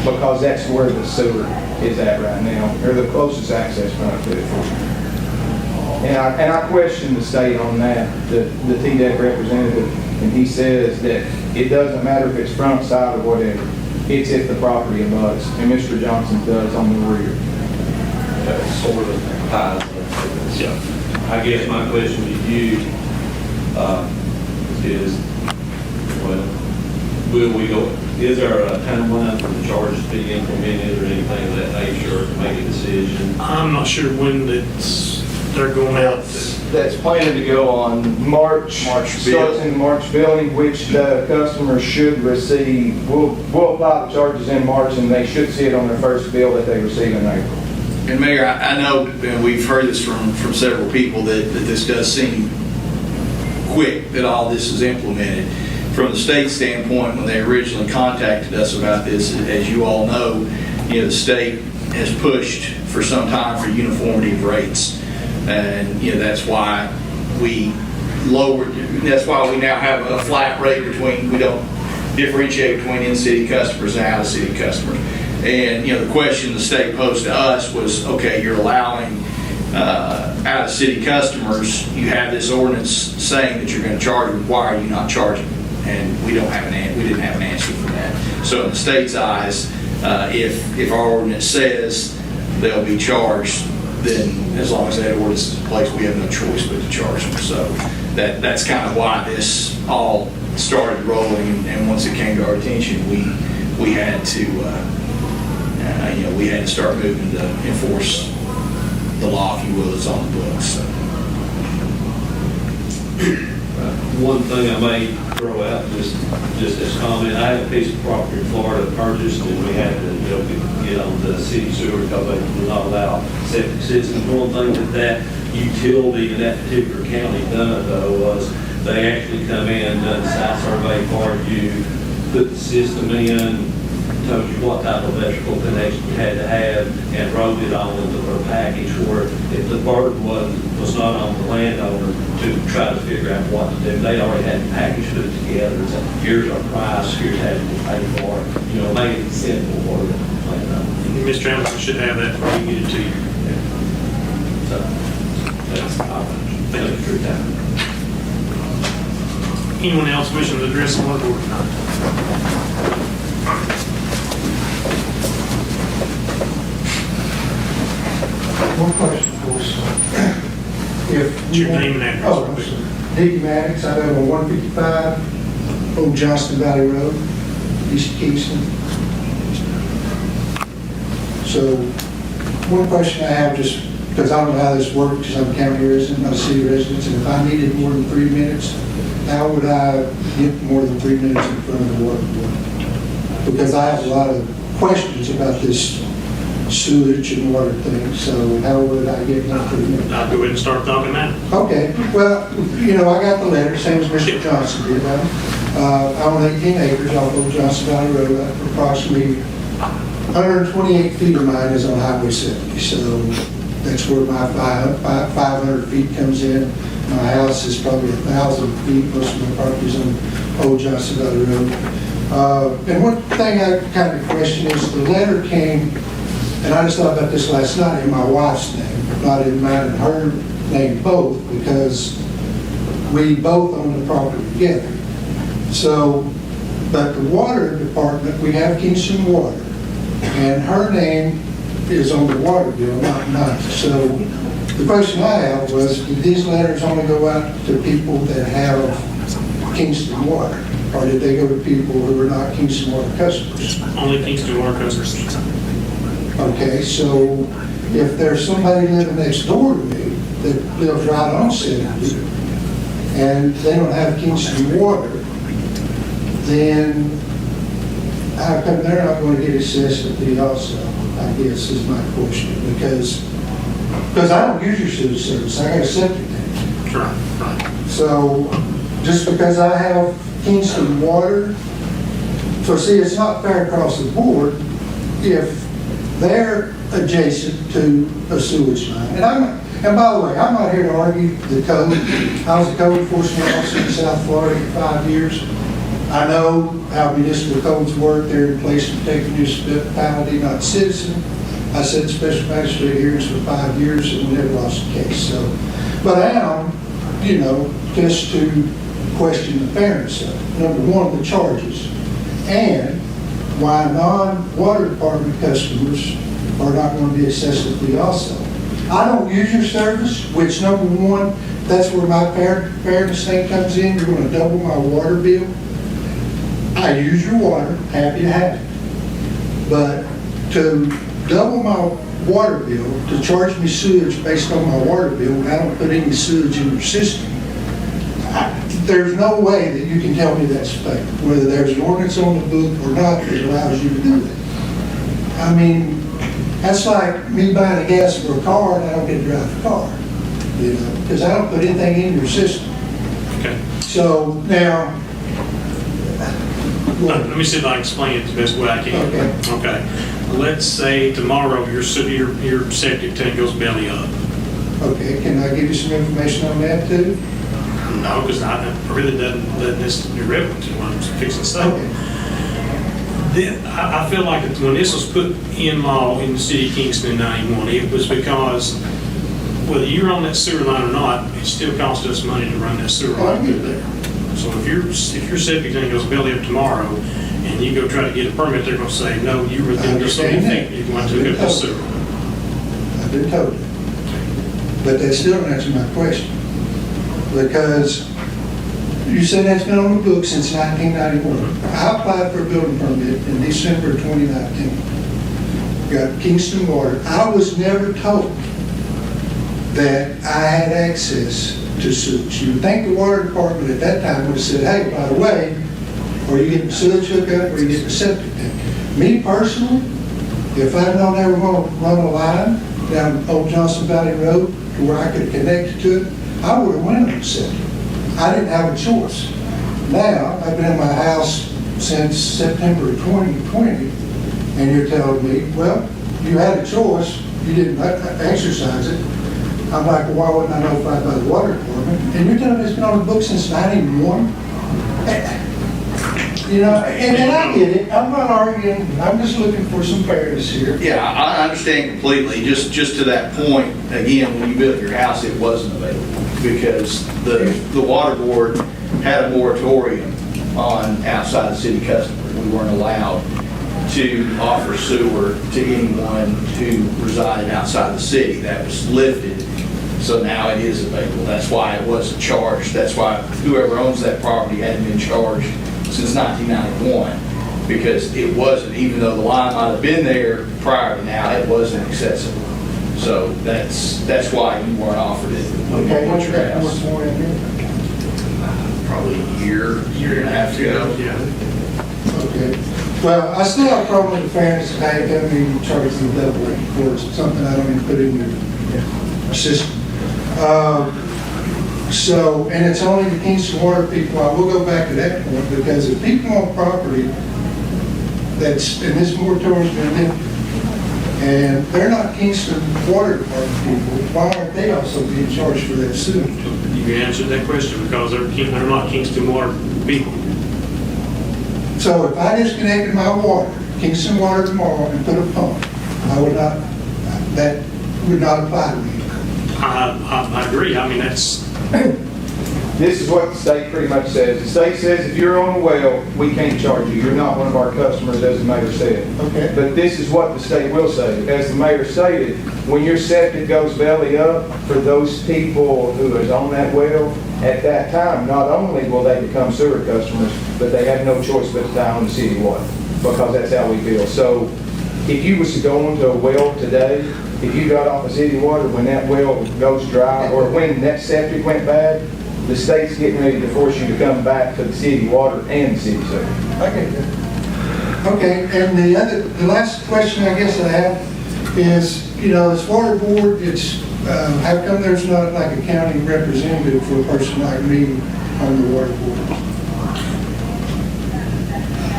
because that's where the sewer is at right now, or the closest access point to it. And I questioned the state on that, the TDEC representative, and he says that it doesn't matter if it's front, side, or whatever. It's if the property abuts, and Mr. Johnson does on the rear. That sort of ties up. Yeah. I guess my question to you is, well, will we go? Is there a timeline for the charges to be implemented or anything of that nature to make a decision? I'm not sure when they're going out. That's planned to go on March starts in the March billing, which the customers should receive. We'll apply the charges in March, and they should see it on their first bill that they receive in April. And Mayor, I know, and we've heard this from several people, that this does seem quick, that all this is implemented. From the state standpoint, when they originally contacted us about this, as you all know, the state has pushed for some time for uniformity of rates. And, that's why we lowered, that's why we now have a flat rate we don't differentiate between in-city customers and out-of-city customers. And, the question the state posed to us was, okay, you're allowing out-of-city customers, you have this ordinance saying that you're going to charge them, why are you not charging them? And we didn't have an answer for that. So in the state's eyes, if our ordinance says they'll be charged, then as long as that ordinance is in place, we have no choice but to charge them. So that's kind of why this all started rolling. And once it came to our attention, we had to start moving to enforce the law, if you will, that's on the books. So. One thing I may throw out, just as comment, I have a piece of property in Florida purchased, and we had to get on the city sewer because they will not allow septic systems. One thing that utility in that particular county done, though, was they actually come in, done a site survey for you, put the system in, told you what type of electrical connection you had to have, and wrote it on into their package where if the burden was not on the landowner to try to figure out what to do. They already had the package put together. So here's our price, here's how you pay for it. Make it simple for the landowner. Mr. Hamilton should have that before you get it to you. So that's my thank you for your time. Anyone else wishing to address the board tonight? One question, of course. Your name and address. Oh, Dickie Maddox, I live on 155 Old Johnston Valley Road, East Kingston. So, one question I have, just because I don't know how this works, because I'm a county resident, not a city resident, and if I needed more than 3 minutes, how would I get more than 3 minutes in front of the water board? Because I have a lot of questions about this sewage and water thing, so how would I get more than 3 minutes? I'll go ahead and start talking now. Okay, well, I got the letter, same as Mr. Johnson did. I own 18 acres off Old Johnston Valley Road. Approximately 128 feet of mine is on Highway 70, so that's where my 500 feet comes in. My house is probably 1,000 feet. Most of my property is on Old Johnston Valley Road. And one thing I kind of question is the letter came, and I just thought about this last night, in my wife's name, not in mine and her name both, because we both own the property together. So, but the water department, we have Kingston Water, and her name is on the water bill, not mine. So the question I have was, did these letters only go out to people that have Kingston Water? Or did they go to people who are not Kingston Water customers? Only Kingston Water customers. Okay, so if there's somebody living next door to me that lives right on 70, and they don't have Kingston Water, then how come they're not going to get assessed a fee also, I guess is my question. Because I don't use your sewage service, I got a septic tank. Right. So just because I have Kingston Water, so see, it's not fair across the board if they're adjacent to a sewage line. And by the way, I'm not here to argue the code. I was a code enforcement officer in South Florida for 5 years. I know how municipal codes work. They're in place to protect municipality, not citizen. I said special magistrate hearings for 5 years and we never lost a case. So, but I am, just to question the fairness of it. Number one, the charges, and why non-water department customers are not going to be assessed a fee also. I don't use your service, which number one, that's where my fairness thing comes in. You're going to double my water bill. I use your water, happy to have it. But to double my water bill, to charge me sewage based on my water bill when I don't put any sewage in your system, there's no way that you can tell me that's fair, whether there's an ordinance on the book or not that allows you to do that. I mean, That's like me buying a gas for a car and I don't get to drive the car, you know, because I don't put anything in your system. Okay. So now, Let me see if I can explain it the best way I can. Okay. Okay. Let's say tomorrow your septic tank goes belly up. okay, can I give you some information on that too? No, because I really doesn't necessarily relevant to what I'm fixing to say. Okay. Then, I feel like that when this was put in law in the city of Kingston in 91, it was because whether you're on that sewer line or not, it still costs us money to run that sewer line through there. So if your septic tank goes belly up tomorrow and you go try to get a permit, they're going to say, no, you were within this many feet. You're going to hook up the sewer. I've been told that. But that still doesn't answer my question. Because you said that's been on the books since 1991. I applied for a building permit in December 2019. Got Kingston Water. I was never told that I had access to sewage. You would think the water department at that time would have said, hey, by the way, are you getting sewage hookup or are you getting a septic tank? Me personally, if I'd known they were going to run a line down Old Johnson Valley Road to where I could connect to it, I would have went on the septic. I didn't have a choice. Now, I've been in my house since September of 2020, and you're telling me, well, you had a choice, you didn't exercise it. I'm like, well, why wasn't I notified by the water department? And you're telling me it's been on the books since 91? You know, and I get it. I'm not arguing. I'm just looking for some fairness here. Yeah, I understand completely. Just to that point, again, when you built your house, it wasn't available because the water board had a moratorium on outside city customers. We weren't allowed to offer sewer to anyone who resided outside the city. That was lifted, so now it is available. That's why it wasn't charged. That's why whoever owns that property hadn't been charged since 1991, because it wasn't, even though the line might have been there prior to now, it wasn't accessible. So that's why you weren't offered it. Okay, What's your house? what's more in here? Probably a year and a half ago. Yeah. Okay. Well, I still have a problem with the fairness of how you come in and charge them double for something I don't even put in your system. So, and it's only the Kingston Water people. I will go back to that point because if people on property that's, and this moratorium's been lifted, and they're not Kingston Water Department people, why aren't they also being charged for that sewage? You answered that question because they're not Kingston Water people. So if I disconnected my water, Kingston Water tomorrow, and put a pump, that would not apply to me. I agree. I mean, that's... This is what the state pretty much says. The state says if you're on a well, we can't charge you. You're not one of our customers, as the mayor said. Okay. But this is what the state will say. As the mayor stated, when your septic goes belly up, for those people who is on that well, at that time, not only will they become sewer customers, but they have no choice but to tie on the city water, because that's how we feel. So if you was to go into a well today, if you got off of city water when that well goes dry, or when that septic went bad, the state's getting ready to force you to come back to the city water and the city sewer. Okay, and the last question I guess I have is, you know, this water board, it's, how come there's not like a county representative for a person like me on the water board?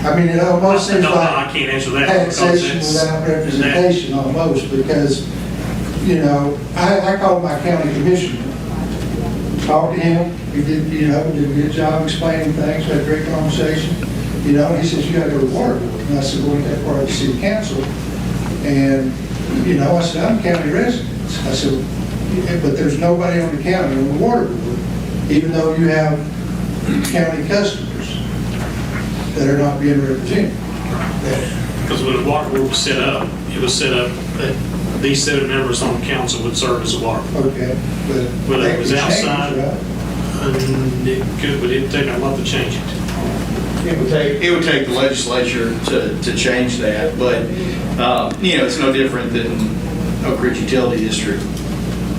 I mean, it almost seems like I can't answer that taxation without representation almost, because, you know, I called my county commissioner, talked to him, he did, did a good job explaining things, had a great conversation, you know, and he says, you gotta go to the water board. And I said, well, that's part of the city council. And, you know, I said, I'm a county resident. I said, but there's nobody on the county on the water board, even though you have county customers that are not being represented. Because when the water board was set up, it was set up that these 7 members on the council would serve as a water board. Okay, but whether it was that could change, outside, right? it could, but it'd take a lot to change it. It would take the legislature to change that, but, you know, it's no different than Oak Ridge Utility District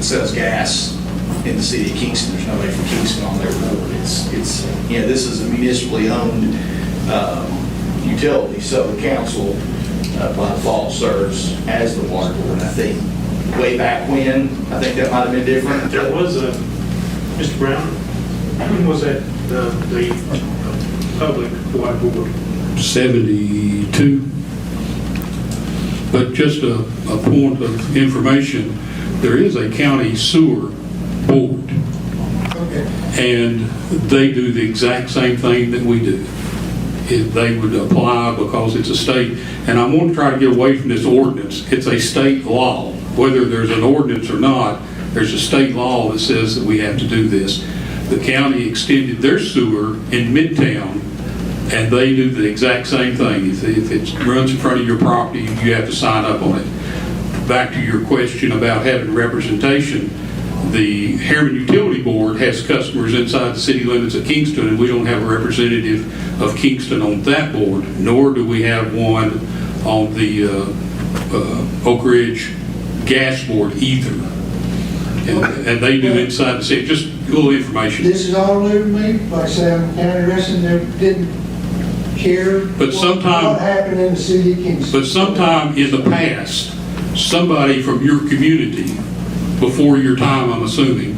sells gas in the city of Kingston. There's nobody from Kingston on their board. It's you know, this is a municipally owned utility, so the council by default serves as the water board. I think way back when, I think that might have been different. There was a, Mr. Brown, when was that, the public water board? 72. But just a point of information, there is a county sewer board. And they do the exact same thing that we do. They would apply because it's a state, and I want to try to get away from this ordinance. It's a state law. Whether there's an ordinance or not, there's a state law that says that we have to do this. The county extended their sewer in Midtown, and they do the exact same thing. If it runs in front of your property, you have to sign up on it. Back to your question about having representation, the Harriman Utility Board has customers inside the city limits of Kingston, and we don't have a representative of Kingston on that board, nor do we have one on the Oak Ridge Gas Board either. And they do inside the city, just a little information. This is all new to me, like I say, I'm a county resident, that didn't care But sometime, what happened in the city of Kingston. but sometime in the past, somebody from your community, before your time, I'm assuming,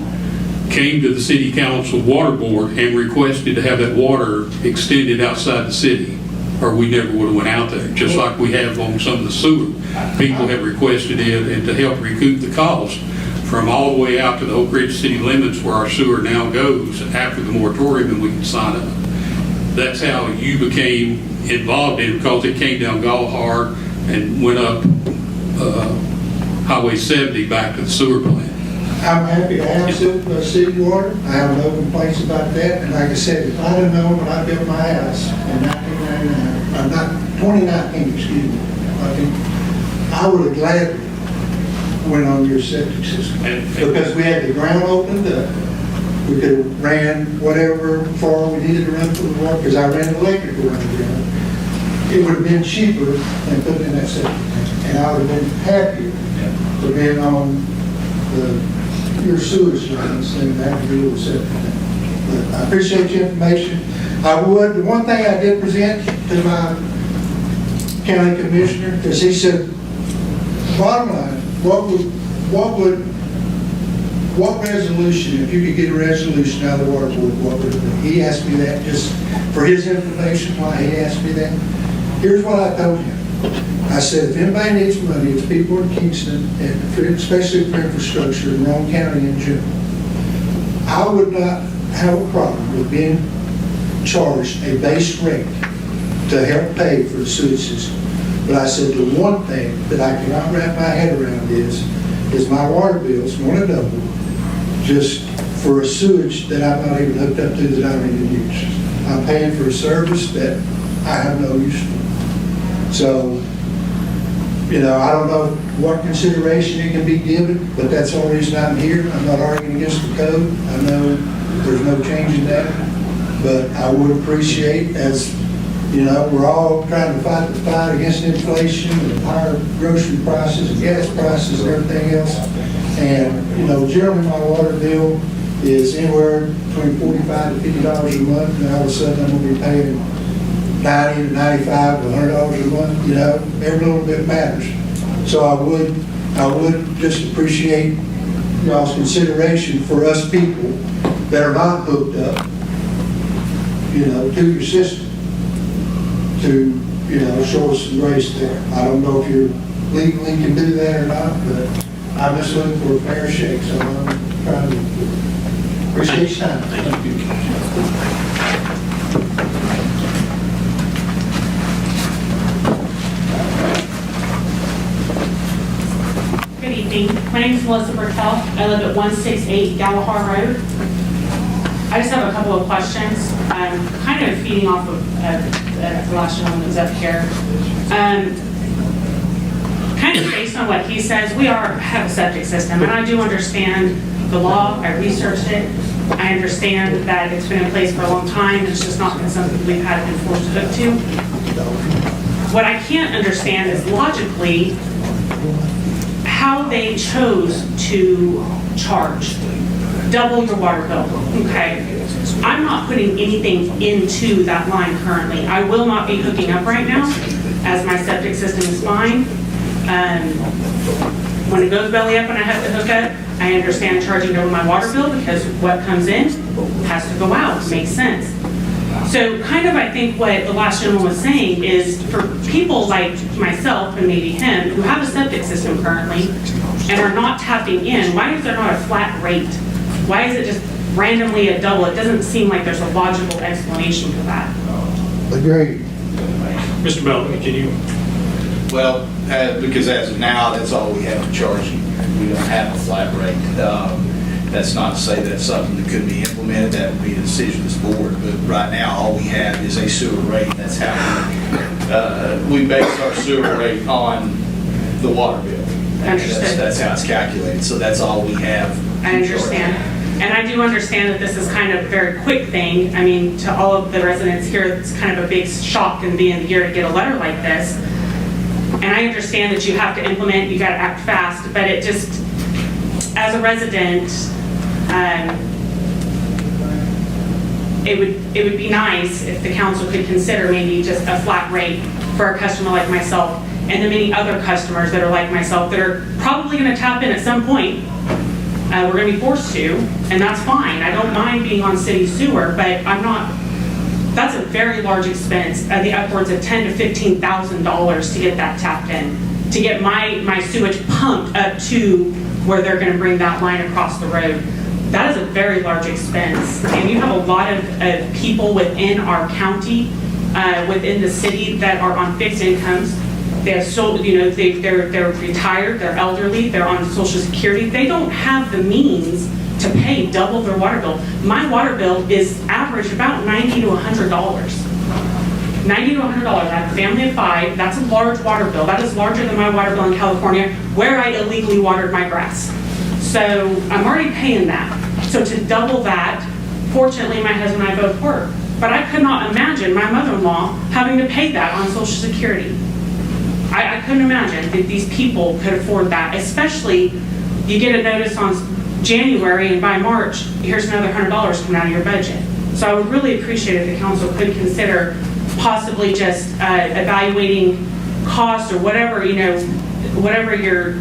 came to the city council water board and requested to have that water extended outside the city, or we never would have went out there, just like we have on some of the sewer. People have requested it, and to help recoup the cost from all the way out to the Oak Ridge city limits where our sewer now goes after the moratorium, and we can sign up. That's how you became involved in it, because it came down Galahar and went up Highway 70 back to the sewer plant. I'm happy to have city water. I have no complaints about that. And like I said, if I'd have known when I built my house in 1999, 2019, excuse me, I would have gladly went on your septic system. Because we had the ground opened up. We could have ran whatever far we needed to run for the water, because I ran electrical around the ground. It would have been cheaper than putting in that septic tank. And I would have been happier for being on your sewage lines than having to deal with septic tank. But I appreciate your information. The one thing I did present to my county commissioner is he said, bottom line, what resolution, if you could get a resolution out of the water board, what would it be? He asked me that just for his information, why he asked me that. Here's what I told him. I said, if anybody needs money, it's people in Kingston, and especially for infrastructure in Roane County in general. I would not have a problem with being charged a base rate to help pay for the sewage system. But I said, the one thing that I cannot wrap my head around is my water bill's going to double just for a sewage that I'm not even hooked up to, that I don't even use. I'm paying for a service that I have no use for. So, I don't know what consideration it can be given, but that's the only reason I'm here. I'm not arguing against the code. I know there's no change in that. But I would appreciate, as we're all trying to fight the fight against inflation and higher grocery prices and gas prices and everything else. And, generally my water bill is anywhere between $45 to $50 a month. And all of a sudden I'm going to be paying $90 to $95 to $100 a month. Every little bit matters. So I would just appreciate y'all's consideration for us people that are not hooked up, to your system, to, show us some grace there. I don't know if you legally can do that or not, but I'm just looking for a fair shake, so I'm trying to appreciate your time. Thank you. Good evening. My name is Melissa Bertel. I live at 168 Galahar Road. I just have a couple of questions. Kind of feeding off of the last gentleman that was up here. Kind of based on what he says, we have a septic system, and I do understand the law. I researched it. I understand that it's been in place for a long time. It's just not been something we've had been forced to hook to. What I can't understand is logically how they chose to charge double your water bill. Okay, I'm not putting anything into that line currently. I will not be hooking up right now. as my septic system is fine. When it goes belly up and I have to hook up, I understand charging over my water bill because what comes in has to go out. Makes sense. So kind of I think what the last gentleman was saying is for people like myself and maybe him who have a septic system currently and are not tapping in, why is there not a flat rate? Why is it just randomly a double? It doesn't seem like there's a logical explanation for that. Agreed. Mr. Bellamy, can you? Well, because as of now, that's all we have to charge you. We don't have a flat rate. That's not to say that's something that could be implemented. That would be a decision of this board. But right now, all we have is a sewer rate. That's how we base our sewer rate on the water bill. Understood. That's how it's calculated. So that's all we have. I understand. And I do understand that this is kind of a very quick thing. I mean, to all of the residents here, it's kind of a big shock in the end of the year to get a letter like this. And I understand that you have to implement, you got to act fast, but it just, as a resident, it would be nice if the council could consider maybe just a flat rate for a customer like myself and the many other customers that are like myself that are probably going to tap in at some point. We're going to be forced to, and that's fine. I don't mind being on city sewer, but I'm not, that's a very large expense, the upwards of $10,000 to $15,000 to get that tapped in, to get my sewage pumped up to where they're going to bring that line across the road. That is a very large expense, and you have a lot of people within our county, within the city that are on fixed incomes. They have they're retired, they're elderly, they're on Social Security. They don't have the means to pay double their water bill. My water bill is average about $90 to $100. $90 to $100. I have a family of 5. That's a large water bill. That is larger than my water bill in California, where I illegally watered my grass. So I'm already paying that. So to double that, fortunately my husband and I both work. But I could not imagine my mother-in-law having to pay that on Social Security. I couldn't imagine that these people could afford that, especially you get a notice on January and by March, here's another $100 coming out of your budget. So I would really appreciate if the council could consider possibly just evaluating costs or whatever, whatever your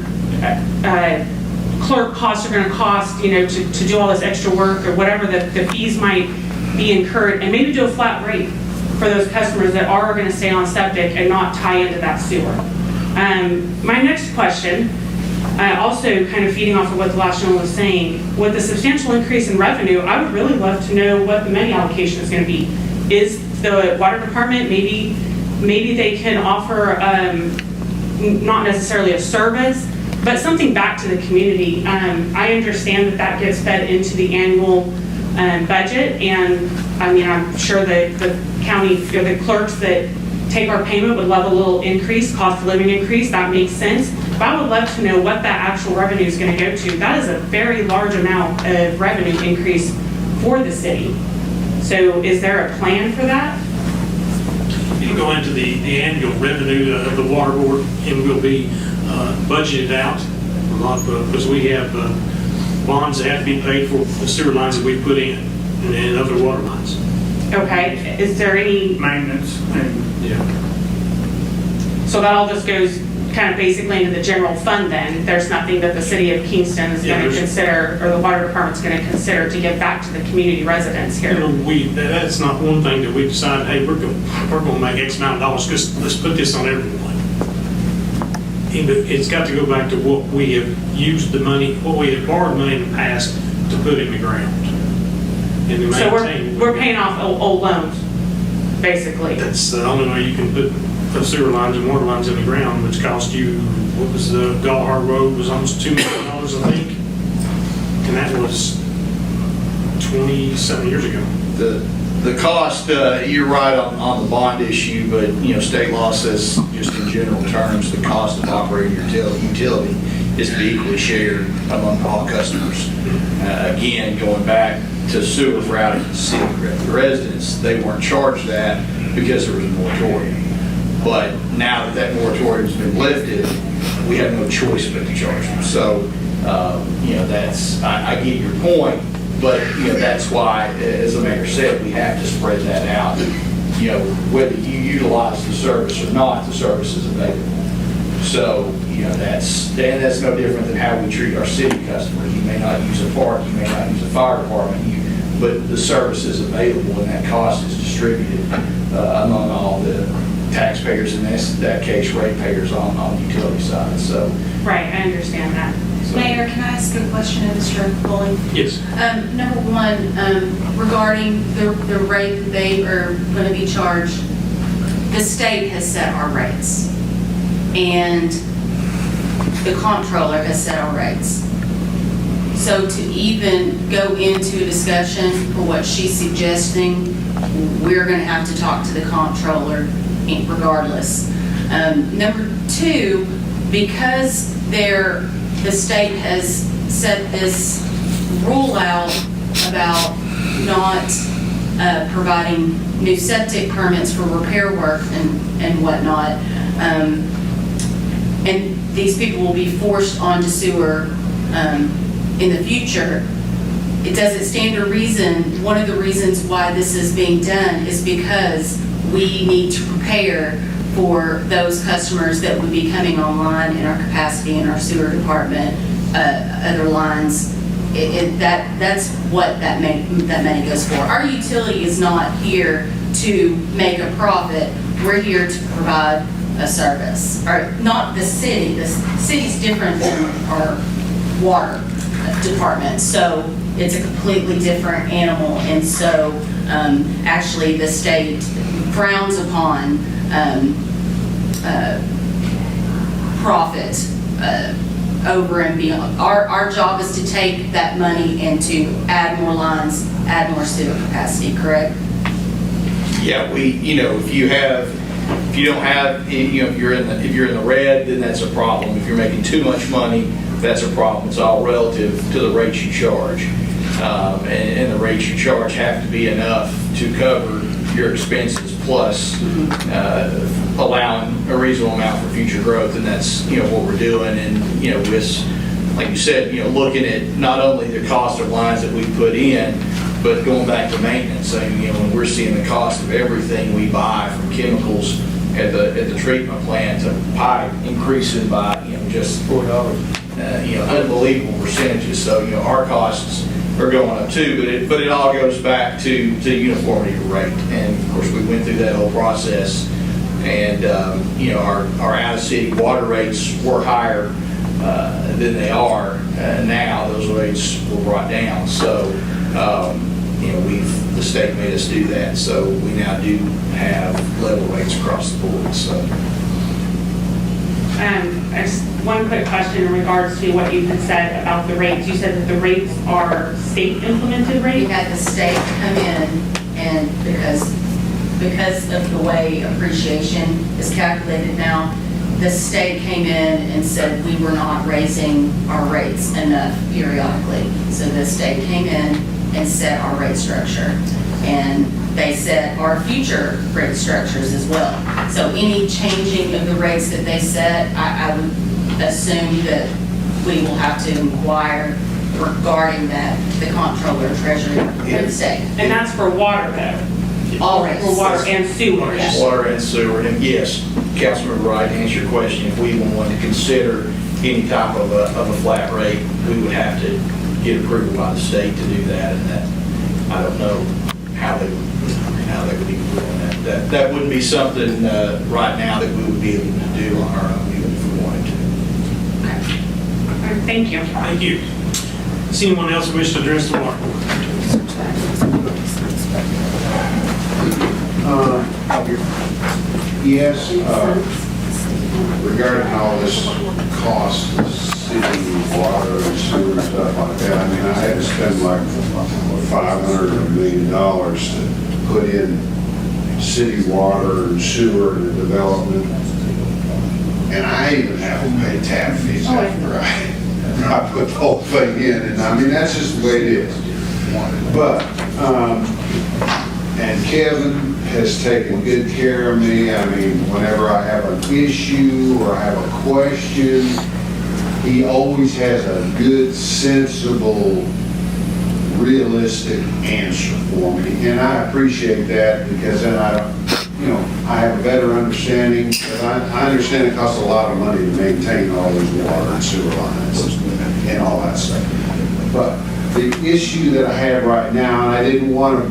clerk costs are going to cost, to do all this extra work or whatever the fees might be incurred, and maybe do a flat rate for those customers that are going to stay on septic and not tie into that sewer. My next question, also kind of feeding off of what the last gentleman was saying, with the substantial increase in revenue, I would really love to know what the money allocation is going to be. Is the water department, maybe they can offer, not necessarily a service, but something back to the community. I understand that gets fed into the annual budget, and I mean, I'm sure the county, or the clerks that take our payment would love a little increase, cost of living increase. That makes sense. But I would love to know what that actual revenue is going to go to. That is a very large amount of revenue increase for the city. So is there a plan for that? You can go into the annual revenue of the water board, and will be budgeted out a lot, because we have bonds that have to be paid for the sewer lines that we put in and other water lines. Okay, is there any maintenance and so that all just goes kind of basically into the general fund then? There's nothing that the city of Kingston is going to consider, or the water department's going to consider to give back to the community residents here? That's not one thing that we decide, hey, we're going to make X amount of dollars, because let's put this on everyone. It's got to go back to what we have used the money, what we have borrowed money in the past to put in the ground. And to So maintain. we're paying off old loans, basically. That's the only way you can put sewer lines and water lines in the ground, which cost you, what was the Gallhart Road was almost $2 million, I think. And that was 27 years ago. The cost, you're right on the bond issue, but state law says, just in general terms, the cost of operating your utility is to be equally shared among all customers. Again, going back to sewer routing to city residents, they weren't charged that because there was a moratorium. But now that moratorium's been lifted, we have no choice but to charge them. So, that's, I get your point. But, that's why, as the mayor said, we have to spread that out whether you utilize the service or not, the service is available. So, that's no different than how we treat our city customers. You may not use a park, you may not use a fire department, but the service is available and that cost is distributed among all the taxpayers, and in that case, ratepayers on the utility side, so. Right, I understand that. Mayor, can I ask a question of Mr. Bully? Yes. Number one, regarding the rate that they are going to be charged, the state has set our rates, and the comptroller has set our rates. So to even go into a discussion for what she's suggesting, we're going to have to talk to the comptroller regardless. Number two, because the state has set this rule out about not providing new septic permits for repair work and whatnot, and these people will be forced onto sewer in the future. It doesn't stand to reason. One of the reasons why this is being done is because we need to prepare for those customers that would be coming online in our capacity in our sewer department, other lines. That's what that money goes for. Our utility is not here to make a profit. We're here to provide a service. Or not the city. The city's different than our water department. So it's a completely different animal. And so actually the state frowns upon profit over and beyond. Our job is to take that money and to add more lines, add more sewer capacity, correct? Yeah, if you don't have, if you're in the red, then that's a problem. If you're making too much money, that's a problem. It's all relative to the rates you charge. And the rates you charge have to be enough to cover your expenses plus allowing a reasonable amount for future growth, and that's what we're doing. And with, like you said, looking at not only the cost of lines that we put in, but going back to maintenance. So, when we're seeing the cost of everything we buy, from chemicals at the treatment plant to pipe increasing by just $4, unbelievable percentages. So our costs are going up too, but it all goes back to uniformity of rate. And of course, we went through that whole process, and our out-of-city water rates were higher than they are now. Those rates were brought down. So the state made us do that. So we now do have level rates across the board. So. One quick question in regards to what you had said about the rates. You said that the rates are state implemented rates? We had the state come in, and because of the way appreciation is calculated now, the state came in and said we were not raising our rates enough periodically. So the state came in and set our rate structure. And they set our future rate structures as well. So any changing of the rates that they set, I would assume that we will have to inquire regarding that, the comptroller, treasury, and the state. And that's for water though? All rates. For water and sewer? Yes. Water and sewer, and yes, Councilman Wright, to answer your question, if we want to consider any type of a flat rate, we would have to get approval by the state to do that, and that, I don't know how they would even do that. That wouldn't be something right now that we would be able to do on our own, even if we wanted to. All right, thank you. Thank you. Does anyone else wish to address the water board? Yes, regarding all this cost of city water and sewer and stuff like that, I mean, I had to spend like $500 million to put in city water and sewer and development. And I even have to pay tap fees after I put the whole thing in. And I mean, that's just the way it is. But, and Kevin has taken good care of me. I mean, whenever I have an issue or I have a question, he always has a good, sensible, realistic answer for me. And I appreciate that, because then I I have a better understanding, because I understand it costs a lot of money to maintain all these water and sewer lines and all that stuff. But the issue that I have right now, and I didn't want to,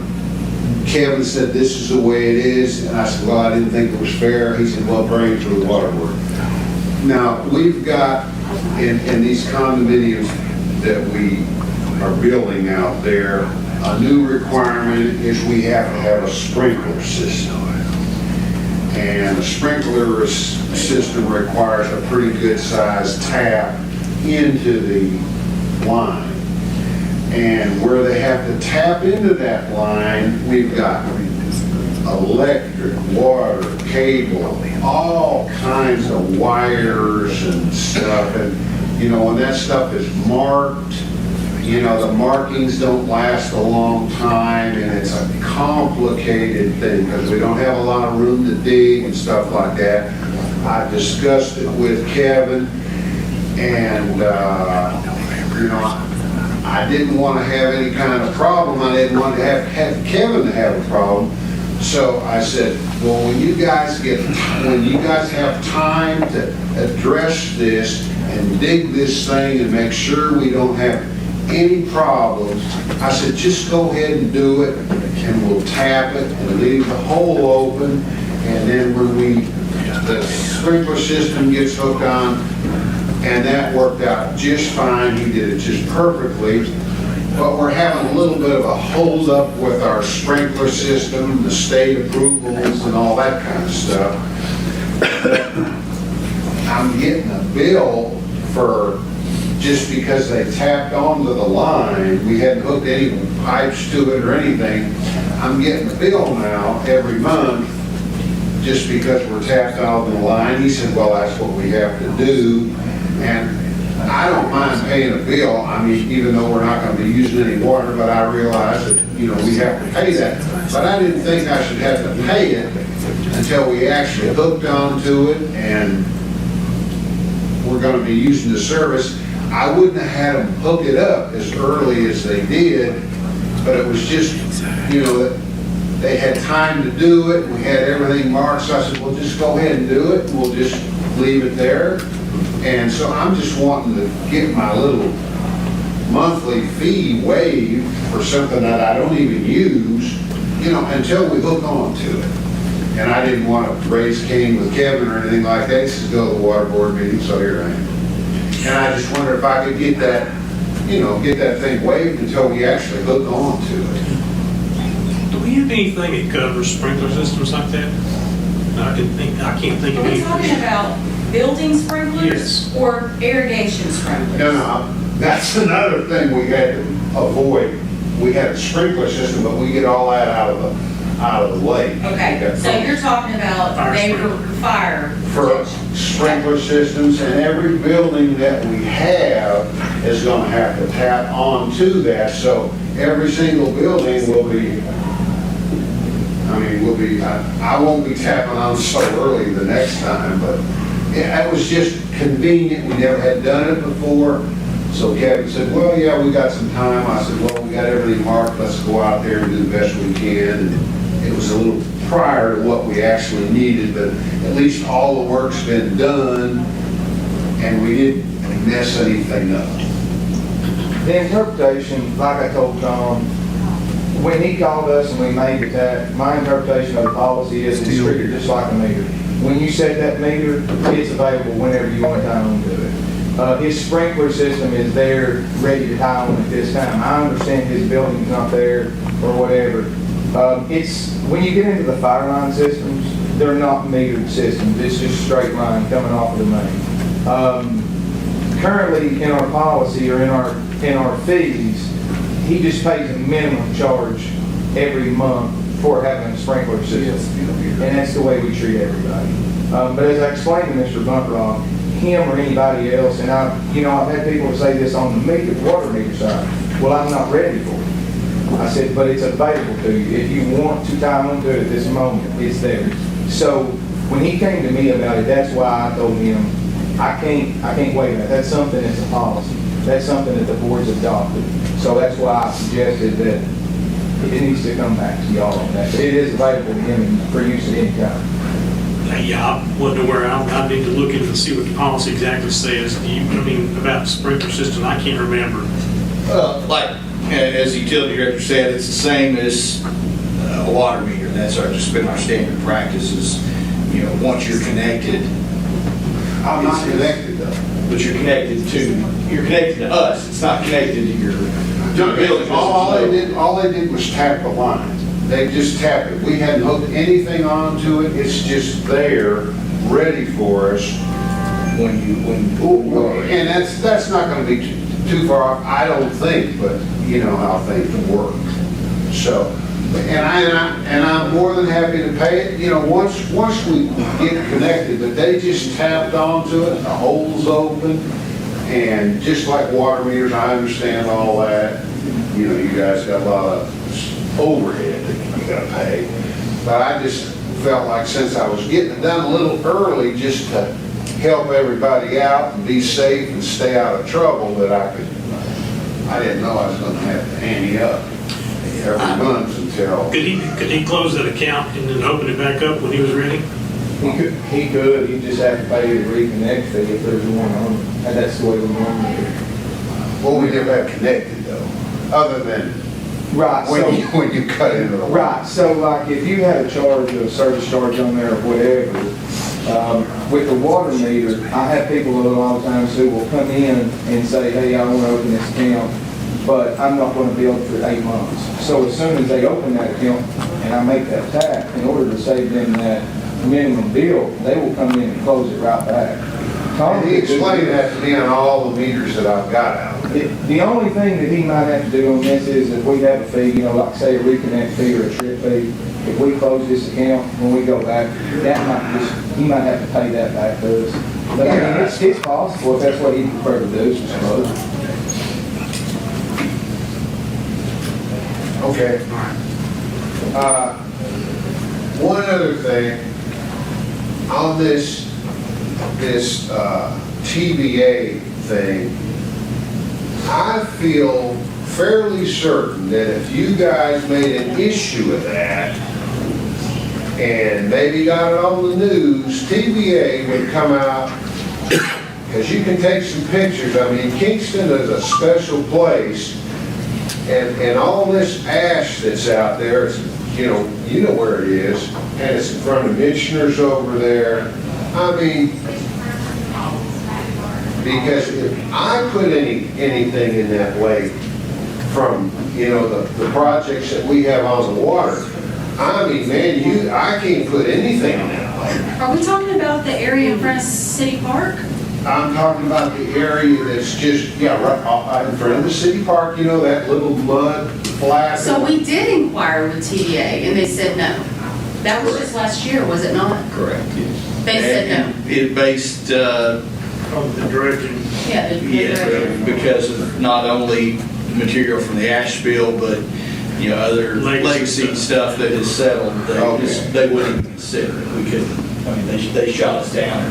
Kevin said this is the way it is, and I said, well, I didn't think it was fair. He said, well, bring it to the water board. Now, we've got, in these condominiums that we are building out there, a new requirement is we have to have a sprinkler system. And a sprinkler system requires a pretty good sized tap into the line. And where they have to tap into that line, we've got electric, water, cable, all kinds of wires and stuff. And, when that stuff is marked, the markings don't last a long time, and it's a complicated thing because we don't have a lot of room to dig and stuff like that. I discussed it with Kevin, and, I didn't want to have any kind of problem. I didn't want to have Kevin to have a problem. So I said, well, when you guys have time to address this and dig this thing and make sure we don't have any problems, I said, just go ahead and do it, and we'll tap it and leave the hole open, and then when the sprinkler system gets hooked on, and that worked out just fine. He did it just perfectly. But we're having a little bit of a hold up with our sprinkler system, the state approvals and all that kind of stuff. I'm getting a bill for, just because they tapped onto the line, we hadn't hooked any pipes to it or anything, I'm getting a bill now every month just because we're tapped onto the line. He said, well, that's what we have to do. And I don't mind paying a bill, even though we're not going to be using any water, but I realize that, we have to pay that. But I didn't think I should have to pay it until we actually hooked onto it and we're going to be using the service. I wouldn't have had them hook it up as early as they did, but it was just, that they had time to do it. We had everything marked, so I said, well, just go ahead and do it. We'll just leave it there. And so I'm just wanting to get my little monthly fee waived for something that I don't even use, until we hook on to it. And I didn't want to raise Cain with Kevin or anything like that. He says, go to the water board meeting, so here I am. And I just wonder if I could get that, get that thing waived until we actually hook on to it. Do we have anything that covers sprinkler systems like that? I can't think of Are we anything. talking about building sprinklers? Yes. Or irrigation sprinklers? No, that's another thing we had to avoid. We had a sprinkler system, but we get all that out of the lake. Okay, so you're talking about fire. For sprinkler systems, and every building that we have is going to have to tap onto that. So every single building will be, I won't be tapping on so early the next time, but it was just convenient. We never had done it before. So Kevin said, well, yeah, we got some time. I said, well, we got everything marked. Let's go out there and do the best we can. And it was a little prior to what we actually needed, but at least all the work's been done, and we didn't mess anything up. The interpretation, like I told Tom, when he called us and we made the tap, my interpretation of the policy is it's treated just like a meter. When you set that meter, it's available whenever you want to tie on to it. His sprinkler system is there, ready to tie on at this time. I understand his building's not there or whatever. When you get into the fire line systems, they're not metered systems. It's just straight line coming off of the main. Currently, in our policy or in our fees, he just pays a minimum charge every month for having a sprinkler system, and that's the way we treat everybody. But as I explained to Mr. Buntrock, him or anybody else, and I've had people say this on the water meter side. Well, I'm not ready for it. I said, but it's available to you. If you want to tie onto it at this moment, it's there. So when he came to me about it, that's why I told him, I can't waive that. That's something that's a policy. That's something that the board's adopted. So that's why I suggested that it needs to come back to y'all on that. It is available to him for use at any time. Yeah, I wonder where I need to look into and see what the policy exactly says. About the sprinkler system, I can't remember. Like, as the utility director said, it's the same as a water meter. That's just been our standard practice is, once you're connected. I'm not connected though. But you're connected to us. It's not connected to your building. All they did was tap the line. They just tapped it. We hadn't hooked anything onto it. It's just there, ready for us. And that's not going to be too far off, I don't think, but you know how things work. So, and I'm more than happy to pay it. Once we get connected, but they just tapped onto it, the hole's open, and just like water meters, I understand all that. You guys got a lot of overhead that you got to pay, but I just felt like since I was getting it done a little early, just to help everybody out and be safe and stay out of trouble, that I didn't know I was going to have to ante up every month until. Could he close that account and then open it back up when he was ready? He could, he'd just have to pay the reconnect fee if there's one on, and that's the way we normally do. Well, we never have connected though, other than right, when you cut into the line. Right, so like if you had a charge, a service charge on there or whatever, with the water meter, I have people a lot of times who will come in and say, hey, I want to open this account, but I'm not going to bill for 8 months. So as soon as they open that account and I make that tap, in order to save them that minimum bill, they will come in and close it right back. And he explained that to me on all the meters that I've got out. The only thing that he might have to do on this is if we have a fee, like say a reconnect fee or a trip fee, if we close this account, when we go back, he might have to pay that back to us. But I mean, it's possible if that's what he'd prefer to do, I suppose. Okay. One other thing, on this TVA thing, I feel fairly certain that if you guys made an issue of that and maybe got it on the news, TVA would come out, because you can take some pictures. I mean, Kingston is a special place, and all this ash that's out there, it's, you know where it is, and it's in front of Mitchner's over there. I mean, because if I put anything in that lake from, the projects that we have on the water, I mean, man, I can't put anything in that lake. Are we talking about the area in front of City Park? I'm talking about the area that's just, right in front of the city park, that little mud flat. So we did inquire with TVA and they said no. That was just last year, was it not? Correct, yes. They said no. It based, Of the dredging. Yeah, yes, because of not only the material from the ash spill, but, other legacy stuff that is settled, they wouldn't even consider it. We couldn't, they shot us down.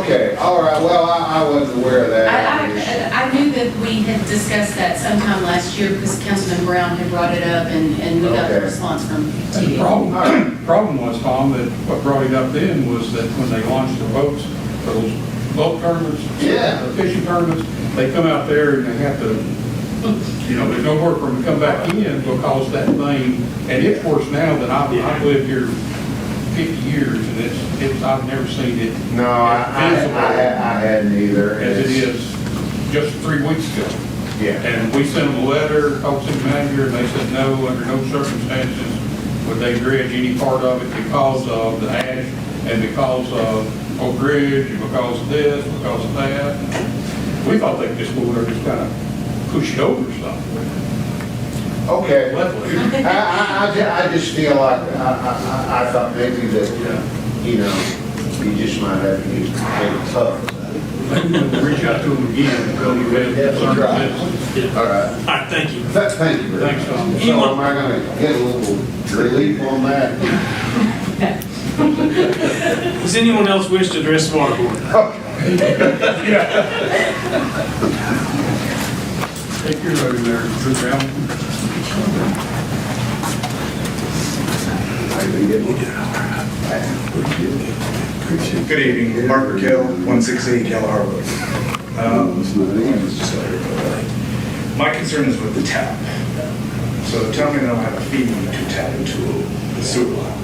Okay, all right, well, I wasn't aware of that. I knew that we had discussed that sometime last year because Councilman Brown had brought it up and we got a response from And the TVA. problem was, Tom, that what brought it up then was that when they launched the boats, for those boat tournaments, the fishing tournaments, they come out there and they have to, there's nowhere for them to come back in because that thing, and it's worse now than I've lived here 50 years, and I've never seen it. No, I hadn't either. As it is just 3 weeks ago. Yeah. And we sent them a letter, called city manager, and they said no, under no circumstances would they dredge any part of it because of the ash and because of Oak Ridge and because of this, because of that. We thought they'd just go there and just kind of push it over stuff. Okay. I just feel like, I thought maybe that, you just might have to be tough. Reach out to them again until you have concerns. All right. All right, thank you. Thank you. Thanks, Tom. So am I going to get a little relief on that? Does anyone else wish to address the water board? Take your load there, Mr. Brown. Good evening, Mark Raquel, 168 Galahar Road. My concern is with the tap. So tell me that I don't have a fee to tap into the sewer line.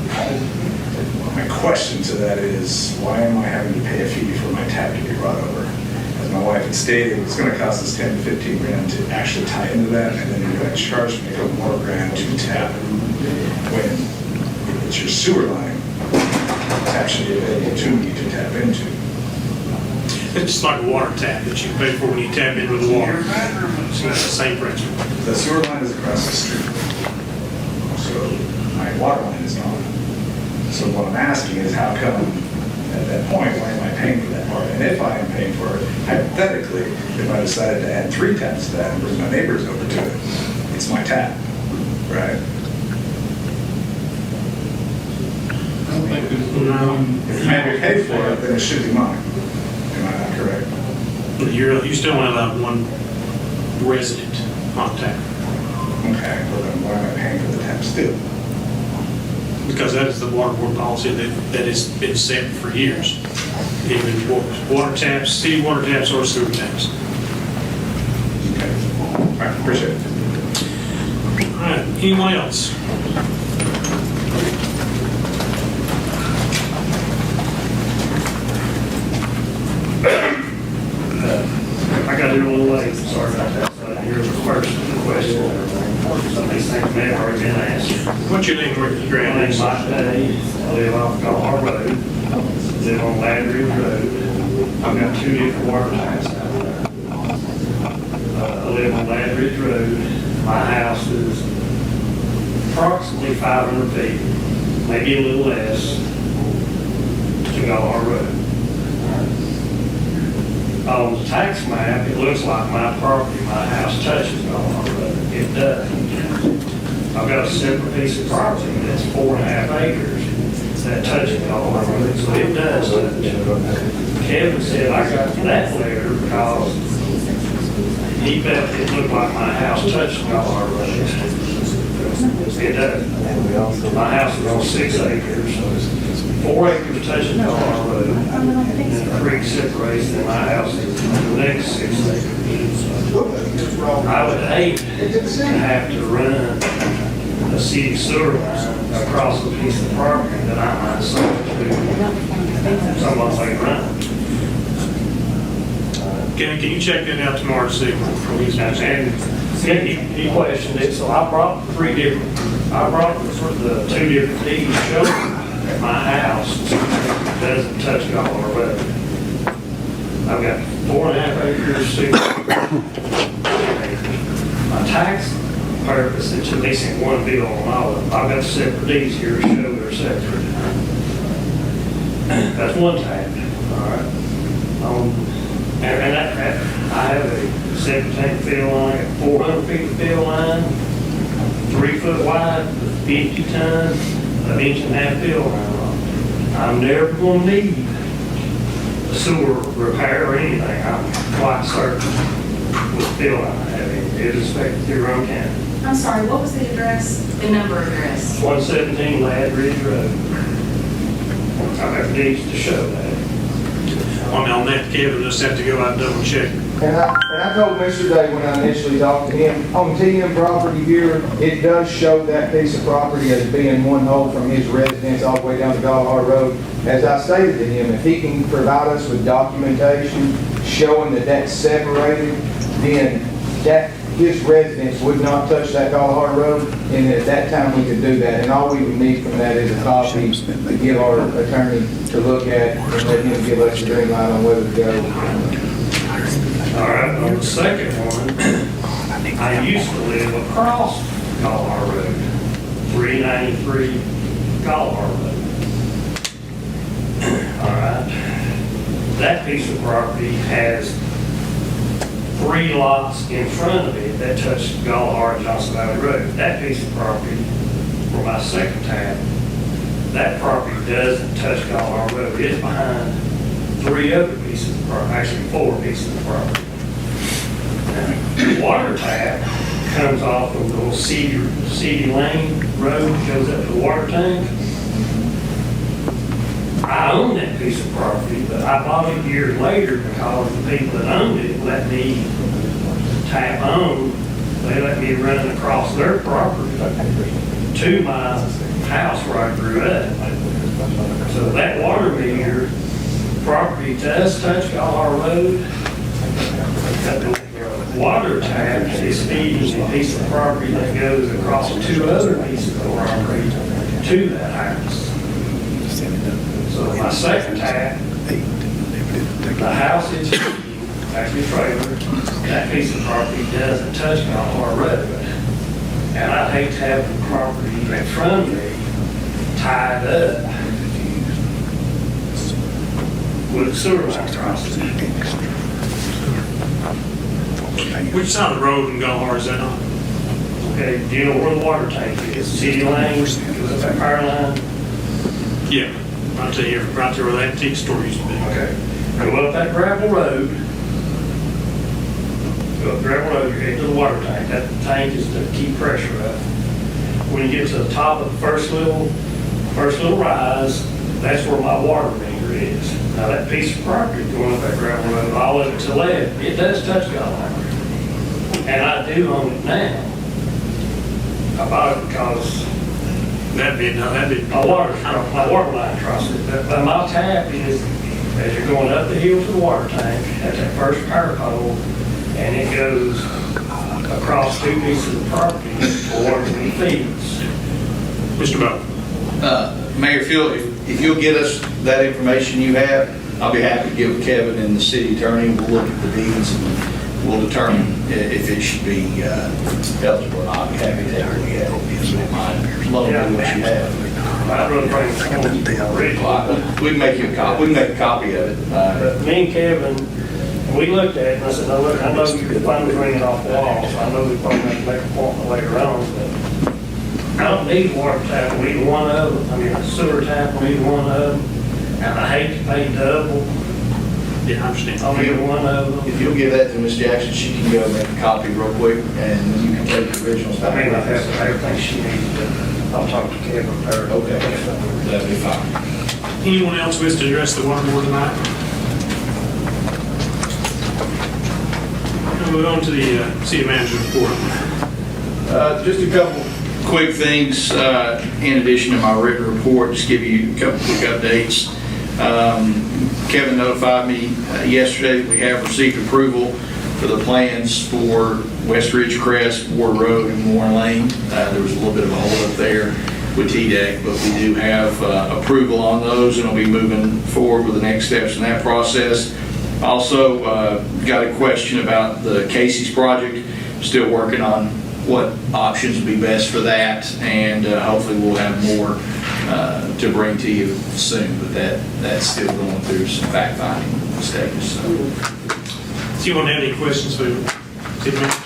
My question to that is, why am I having to pay a fee for my tap to be brought over? As my wife had stated, it's going to cost us 10 to 15 grand to actually tie into that, and then you're going to charge me a couple more grand to tap when it's your sewer line. It's actually available to me to tap into. It's just like a water tap that you pay for when you tap into the water. So it's the same principle. The sewer line is across the street, so my water line is not. So what I'm asking is, how come at that point, why am I paying for that part? And if I am paying for it, hypothetically, if I decided to add 3 taps to that and bring my neighbors over to it, it's my tap, right? If I pay for it, then it should be mine. Am I not correct? You still only allow one resident on tap. Okay, well then why am I paying for the tap still? Because that is the water board policy that has been set for years. Even water taps, city water taps or sewer taps. Okay, all right, appreciate it. All right, anyone else? I got here a little late, sorry about that. Here's the first question. Some of these things may have already been asked. What's your name, where your My name's Mike Day. I live off Galahar Road. Live on Ladridge Road. I've got 2 different water taps out there. I live on Ladridge Road. My house is approximately 500 feet, maybe a little less, to Galahar Road. On the tax map, it looks like my property, my house touches Galahar Road. It does. I've got a separate piece of property that's 4.5 acres that touches Galahar Road, so it does touch. Kevin said I got that letter because he felt it looked like my house touched Galahar Road. It does. My house is on 6 acres. 4 acres touching Galahar Road, and then the creek separates, and my house is the next 6 acres. I would hate to have to run a city sewer line across a piece of property that I might sell to someone like run. Can you check that out tomorrow to see what he's And he questioned it, so I brought the 2 different deeds showing that my house doesn't touch Galahar Road. I've got 4.5 acres, 6 acres. My tax purpose is to leasing one bill on all of them. I've got separate deeds here to show they're separate. That's one tap, all right? And I have a 17 field line, a 400 feet field line, 3 foot wide, 50 ton, 1.5 inch field line. I'm never going to need a sewer repair or anything. I'm quite certain with field line I have in it is inspected through Rome County. I'm sorry, what was the address? The number address? 117 Ladridge Road. I have deeds to show that. On that, Kevin, just have to go out and double check. And I told Mr. Day when I initially talked to him, on TM property here, it does show that piece of property as being one hole from his residence all the way down to Galahar Road. As I stated to him, if he can provide us with documentation showing that that's separated, then that his residence would not touch that Galahar Road, and at that time we could do that. And all we would need from that is a copy to give our attorney to look at and let him give us the green light on whether to go. All right, on the second one, I used to live across Galahar Road, 393 Galahar Road. All right, that piece of property has 3 lots in front of it that touch Galahar and Johnson Valley Road. That piece of property, for my second tap, that property doesn't touch Galahar Road. It's behind 3 other pieces of property, actually 4 pieces of property. Now, the water tap comes off of the old Cedar Lane Road, goes up to the water tank. I own that piece of property, but I bought it years later because the people that owned it let me tap on. They let me run across their property to my house where I grew up. So that water meter property does touch Galhar Road. The water tap is feeding a piece of property that goes across two other pieces of property to that house. So my second tap, the house is actually a trailer, that piece of property doesn't touch Galhar Road. And I hate to have the property in front of me tied up with a sewer line across it. Which side of the road in Galhar is that on? Okay, do you know where the water tank is? City Lane, goes up that power line? Yeah, right there where that antique store used to be. Okay. Go up that gravel road. Go up gravel road, you're heading to the water tank. That tank is to keep pressure up. When you get to the top of the first little rise, that's where my water meter is. Now that piece of property going up that gravel road, all of it to the left, it does touch Galhar. And I do own it now. I bought it because my water line across it. But my tap is, as you're going up the hill to the water tank, at that first power pole, and it goes across two pieces of property towards the fields. Mr. Bowden. Mayor, if you'll get us that information you have, I'll be happy to give Kevin and the city attorney, we'll look at the deeds and we'll determine if it should be eligible or not. I'll be happy to take a look at it if you don't mind. Loan me what you have. I'd rather bring it home. We can make you a copy. We can make a copy of it. But me and Kevin, we looked at it and I said, no, look, I know you could finally bring it off the wall, so I know we probably have to make an appointment later on, but I don't need water tap on either one of them. I mean, a sewer tap on either one of them. And I hate to pay double. Yeah, I understand. On either one of them. If you'll give that to Ms. Jackson, she can go make a copy real quick and you can take the originals I back. mean, I have everything she needs, but I'll talk to Kevin or Okay, that'd be fine. Anyone else wish to address the water board tonight? We'll move on to the city manager report. Just a couple quick things in addition to my written report, just give you a couple quick updates. Kevin notified me yesterday that we have received approval for the plans for West Ridge Crest, Ward Road, and Warren Lane. There was a little bit of a holdup there with TDEC, but we do have approval on those, and we'll be moving forward with the next steps in that process. Also, got a question about the Casey's project. Still working on what options would be best for that, and hopefully we'll have more to bring to you soon, but that's still going through some fact-finding stages. Do you want to have any questions for the city manager?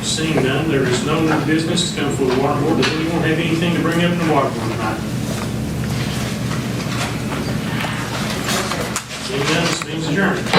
Seeing none, there is no new business to come for the water board. Does anyone have anything to bring up in the water board tonight? Seeing none, this meeting's adjourned.